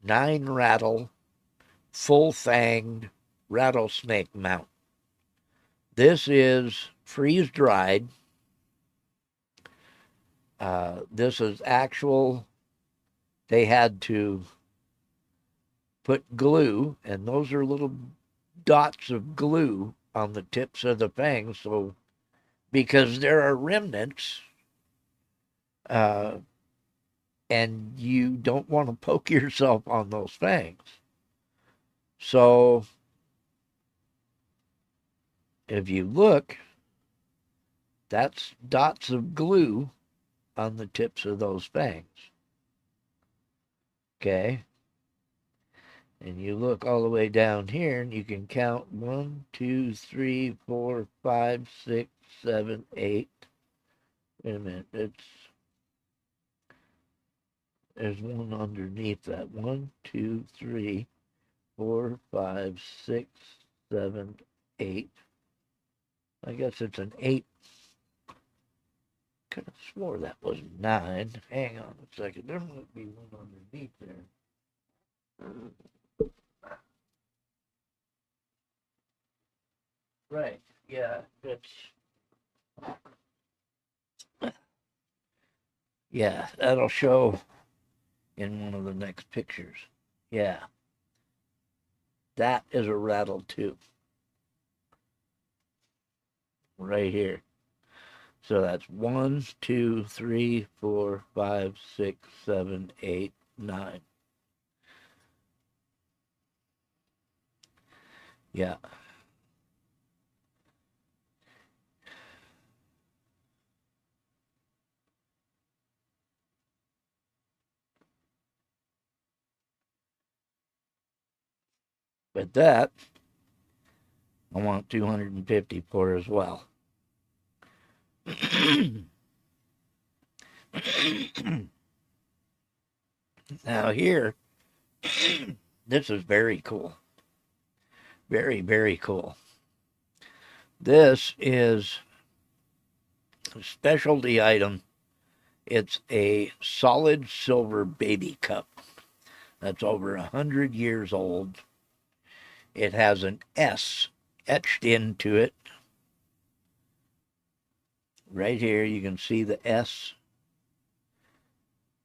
9 rattle, full-fanged rattlesnake mount. This is freeze-dried. This is actual. They had to put glue, and those are little dots of glue on the tips of the fangs, so because there are remnants, uh, and you don't want to poke yourself on those fangs. So if you look, that's dots of glue on the tips of those fangs. Okay? And you look all the way down here, and you can count 1, 2, 3, 4, 5, 6, 7, 8. Wait a minute, there's one underneath that. 1, 2, 3, 4, 5, 6, 7, 8. I guess it's an 8. Could have swore that was 9. Hang on a second. There might be one underneath there. Right. Yeah, that'll show in one of the next pictures. Yeah. That is a rattle too. Right here. So that's 1, 2, 3, 4, 5, 6, 7, 8, 9. Yeah. But that I want 250 for as well. Now here, this is very cool. Very, very cool. This is a specialty item. It's a solid silver baby cup. that's over 100 years old. It has an S etched into it. Right here, you can see the S.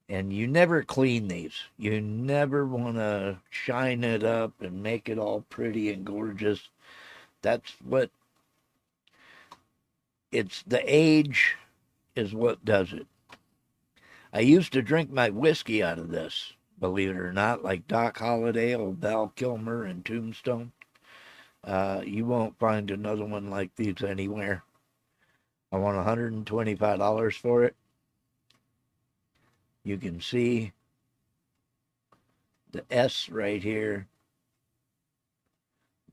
And you never clean these. You never want to shine it up and make it all pretty and gorgeous. That's what it's the age is what does it. I used to drink my whiskey out of this, believe it or not, like Doc Holliday, old Val Kilmer, and Tombstone. You won't find another one like these anywhere. I want $125 for it. You can see the S right here.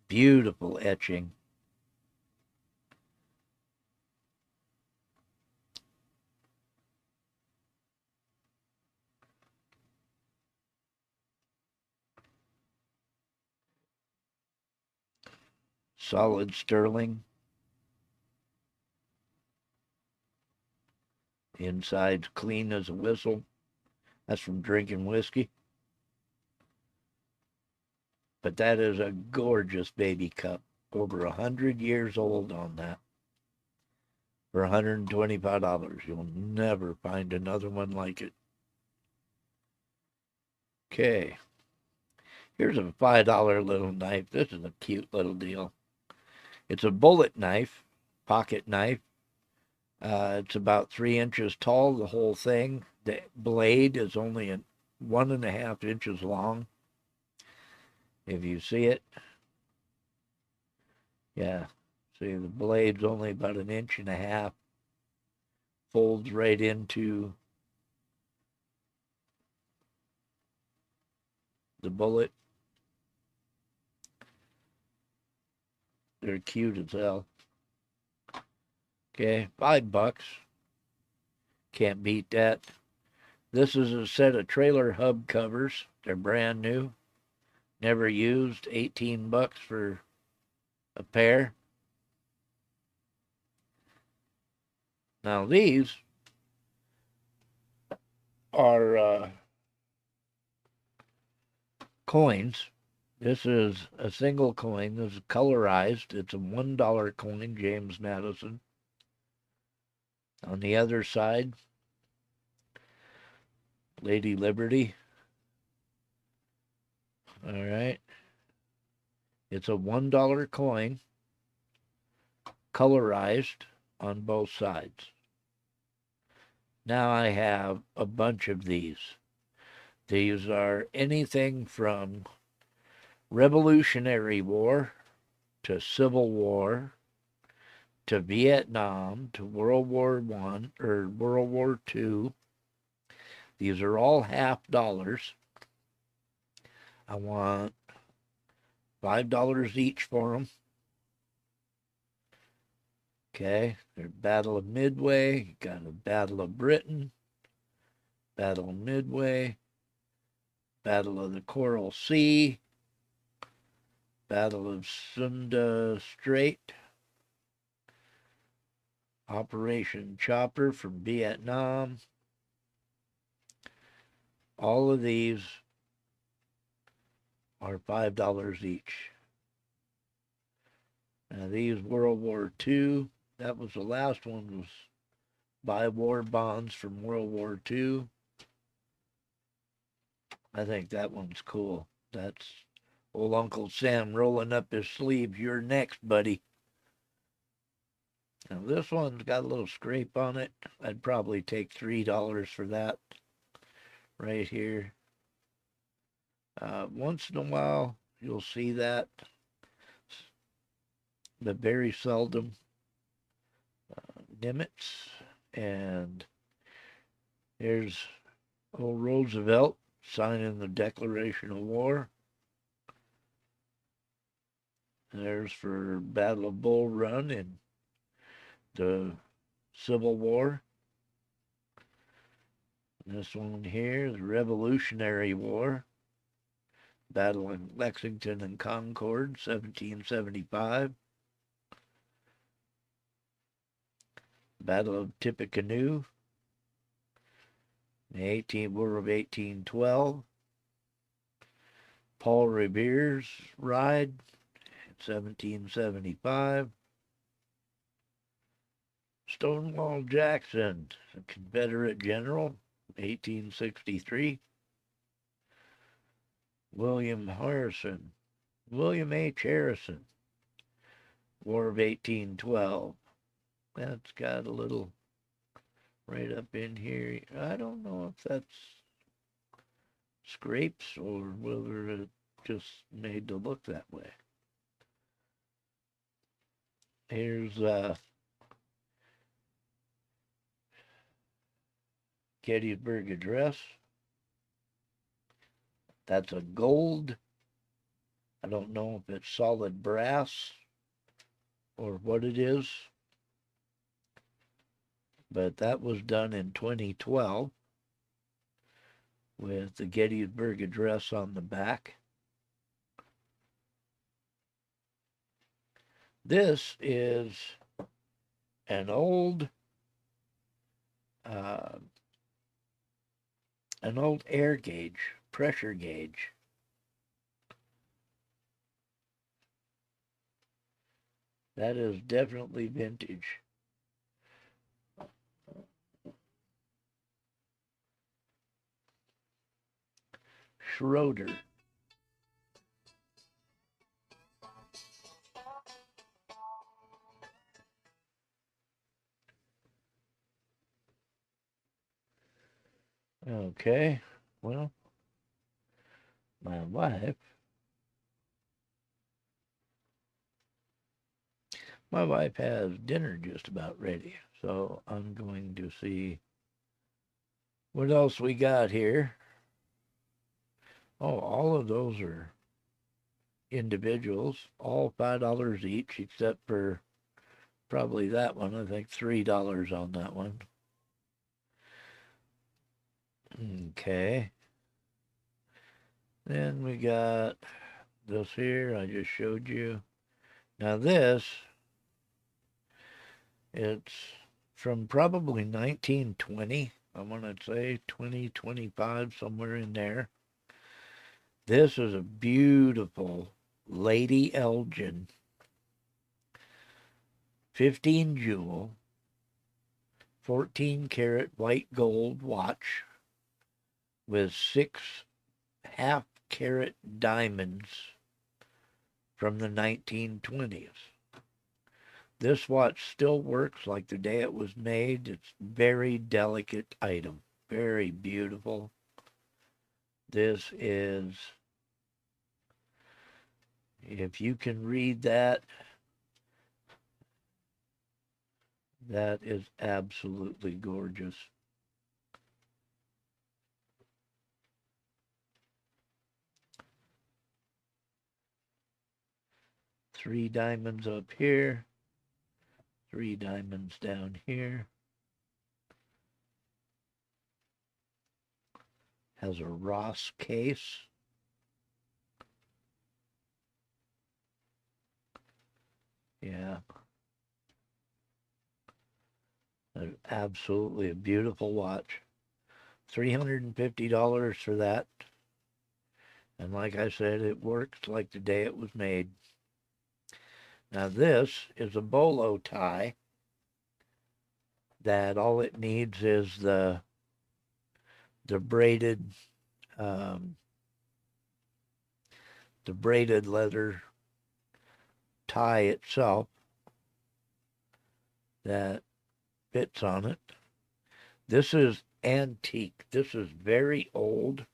Beautiful etching. Solid sterling. Inside's clean as a whistle. That's from drinking whiskey. But that is a gorgeous baby cup. Over 100 years old on that. For $125. You'll never find another one like it. Okay. Here's a $5 little knife. This is a cute little deal. It's a bullet knife, pocket knife. It's about 3 inches tall, the whole thing. The blade is only 1.5 inches long. If you see it. Yeah. See, the blade's only about 1.5 inches. Folds right into the bullet. They're cute as hell. Okay, $5. Can't beat that. This is a set of trailer hub covers. They're brand new. Never used. $18 for a pair. Now these are coins. This is a single coin. This is colorized. It's a $1 coin, James Madison. On the other side, Lady Liberty. All right. It's a $1 coin, colorized on both sides. Now I have a bunch of these. These are anything from Revolutionary War to Civil War to Vietnam to World War I or World War II. These are all $50. I want $5 each for them. Okay, there's Battle of Midway. You got a Battle of Britain, Battle of Midway, Battle of the Coral Sea, Battle of Sunda Strait, Operation Chopper from Vietnam. All of these are $5 each. Now these World War II, that was the last one, was buy war bonds from World War II. I think that one's cool. That's old Uncle Sam rolling up his sleeves. You're next, buddy. Now this one's got a little scrape on it. I'd probably take $3 for that right here. Once in a while, you'll see that, but very seldom. Nimitz, and here's old Roosevelt signing the Declaration of War. There's for Battle of Bull Run in the Civil War. This one here, the Revolutionary War. Battle in Lexington and Concord, 1775. Battle of Paul Revere's ride, 1775. Stonewall Jackson, a Confederate general, 1863. William Harrison, William H. Harrison, War of 1812. That's got a little right up in here. I don't know if that's scrapes or whether it just made to look that way. Here's Gettysburg Address. That's a gold. I don't know if it's solid brass or what it is, but that was done in 2012 with the Gettysburg Address on the back. This is an old uh, air gauge, pressure gauge. That is definitely vintage. Schroeder. Okay, well, my wife has dinner just about ready, so I'm going to see what else we got here. Oh, all of those are individuals, all $5 each, except for probably that one. I think $3 on that one. Okay. Then we got this here I just showed you. Now this, it's from probably 1920. I want to say 2025, somewhere in there. This is a beautiful Lady Elgin 15 jewel 14 karat white gold watch with 6 half carat diamonds from the 1920s. This watch still works like the day it was made. It's a very delicate item, very beautiful. This is, if you can read that, that is absolutely gorgeous. Three diamonds up here, 3 diamonds down here. Has a Ross case. Yeah. Absolutely a beautiful watch. $350 for that. And like I said, it works like the day it was made. Now this is a bolo tie that all it needs is the braided um, the braided leather tie itself that fits on it. This is antique. This is very old.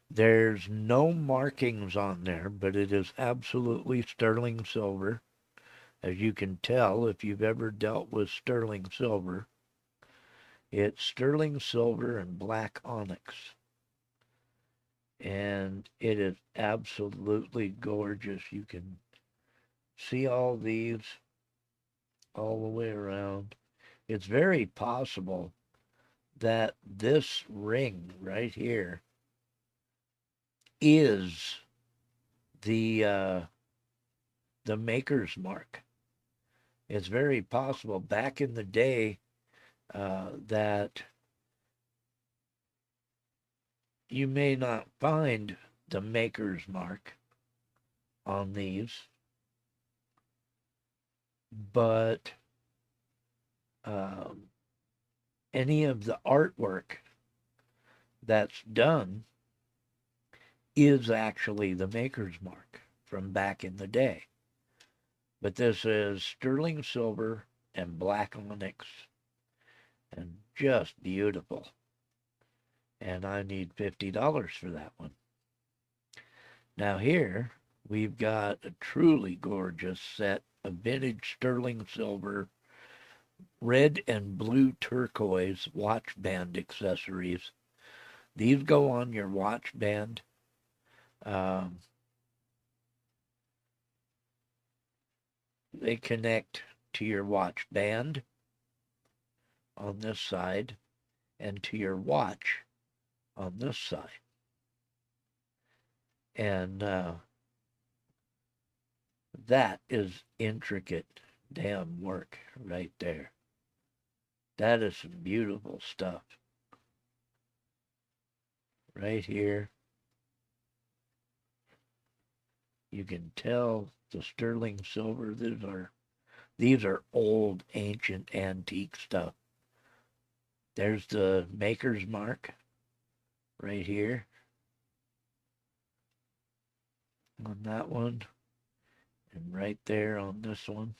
There's no markings on there, but it is absolutely sterling silver. As you can tell, if you've ever dealt with sterling silver, it's sterling silver and black onyx. And it is absolutely gorgeous. You can see all these all the way around. It's very possible that this ring right here is the maker's mark. It's very possible back in the day that you may not find the maker's mark on these, but um, any of the artwork that's done is actually the maker's mark from back in the day. But this is sterling silver and black onyx and just beautiful. And I need $50 for that one. Now here we've got a truly gorgeous set of vintage sterling silver, red and blue turquoise watch band accessories. These go on your watch band. Um, they connect to your watch band on this side and to your watch on this side. And that is intricate damn work right there. That is some beautiful stuff. Right here, you can tell the sterling silver. These are old, ancient, antique stuff. There's the maker's mark right here on that one, and right there on this one.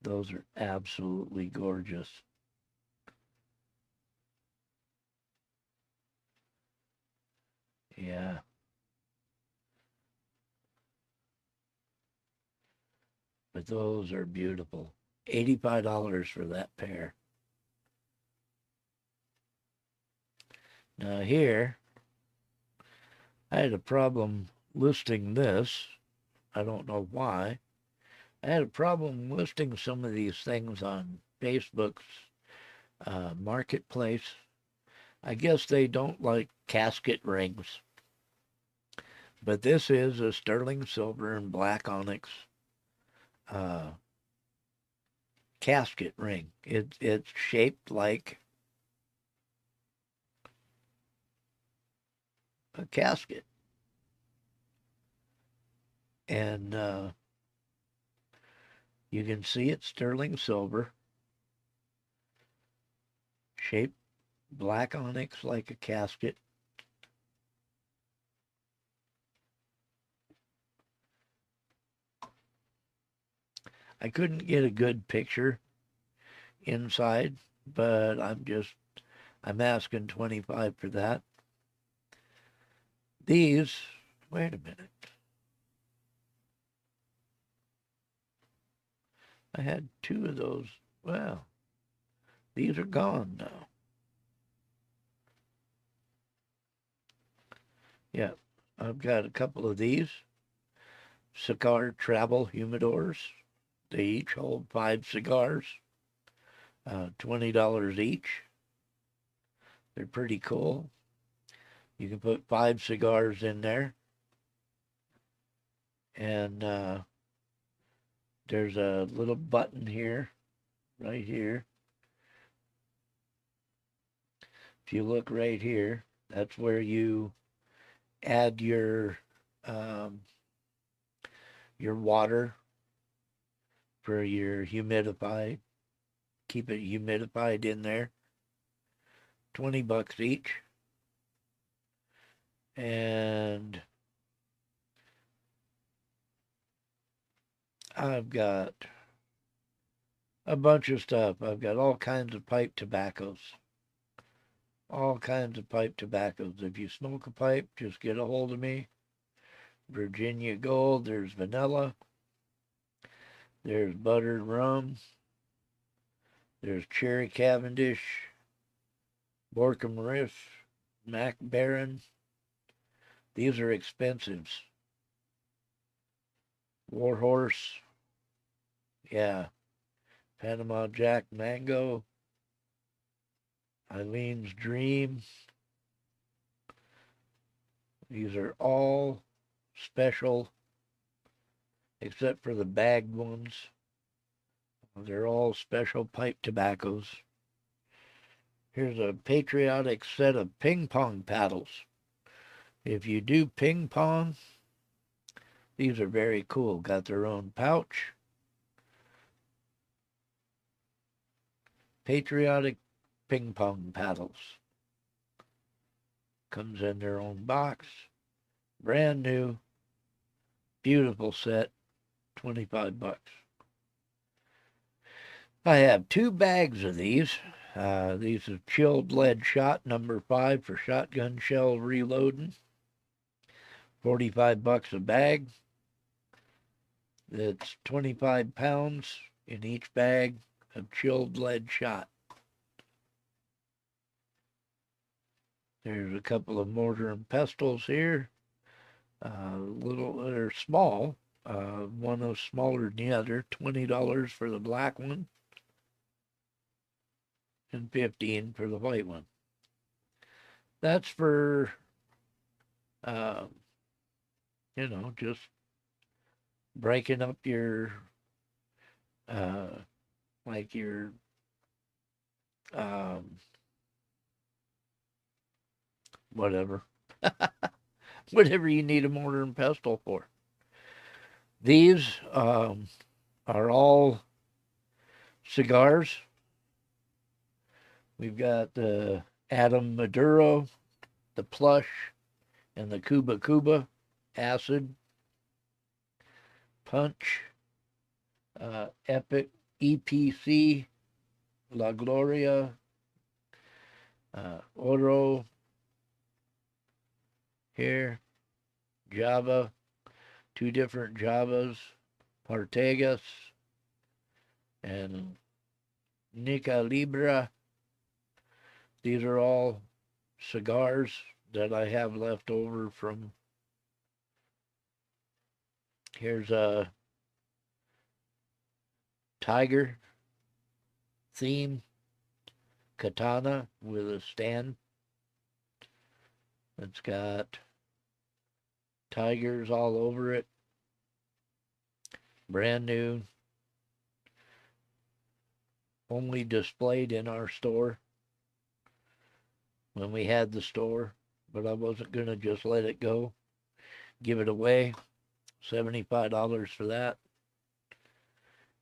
Those are absolutely gorgeous. Yeah. But those are beautiful. $85 for that pair. Now here, I had a problem listing this. I don't know why. I had a problem listing some of these things on Facebook's marketplace. I guess they don't like casket rings. But this is a sterling silver and black onyx uh, casket ring. It's shaped like a casket. And you can see it's sterling silver, shaped black onyx like a casket. I couldn't get a good picture inside, but I'm asking 25 for that. These, wait a minute. I had two of those. Well, these are gone now. Yeah, I've got a couple of these cigar travel humidors. They each hold 5 cigars, $20 each. They're pretty cool. You can put 5 cigars in there. And there's a little button here, right here. If you look right here, that's where you add your water for your humidify. Keep it humidified in there. $20 each. And I've got a bunch of stuff. I've got all kinds of pipe tobaccos. All kinds of pipe tobaccos. If you smoke a pipe, just get a hold of me. Virginia Gold, there's vanilla, there's buttered rum, there's cherry Cavendish, Borkham Riff, Mac Baron. These are expensives. Warhorse, yeah, Panama Jack Mango, Eileen's Dream. These are all special, except for the bagged ones. They're all special pipe tobaccos. Here's a patriotic set of ping pong paddles. If you do ping pong, these are very cool. Got their own pouch. Patriotic ping pong paddles. Comes in their own box. Brand new. Beautiful set. 25 bucks. I have 2 bags of these. These are chilled lead shot number 5 for shotgun shell reloading. 45 bucks a bag. That's 25 pounds in each bag of chilled lead shot. There's a couple of mortar and pestles here. They're small. One is smaller than the other. $20 for the black one and $15 for the white one. That's for, uh, just breaking up your, uh, like your, um, whatever, whatever you need a mortar and pestle for. These are all cigars. We've got the Adam Maduro, the Plush, and the Cuba Cuba, Acid, Punch, Epic, EPC, La Gloria, Oro, here, Java, 2 different Javas, Partegas, and Nica Libra. These are all cigars that I have left over from. Here's a tiger theme katana with a stand. It's got tigers all over it. Brand new. Only displayed in our store when we had the store, but I wasn't going to just let it go. Give it away. $75 for that.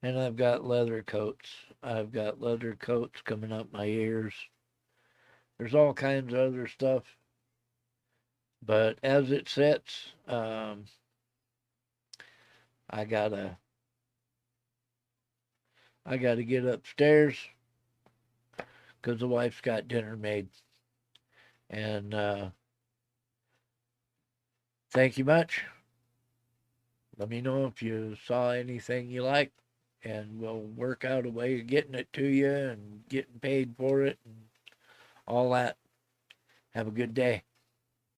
And I've got leather coats. I've got leather coats coming up my ears. There's all kinds of other stuff. But as it sits, I gotta get upstairs because the wife's got dinner made. And thank you much. Let me know if you saw anything you like, and we'll work out a way of getting it to you and getting paid for it and all that. Have a good day.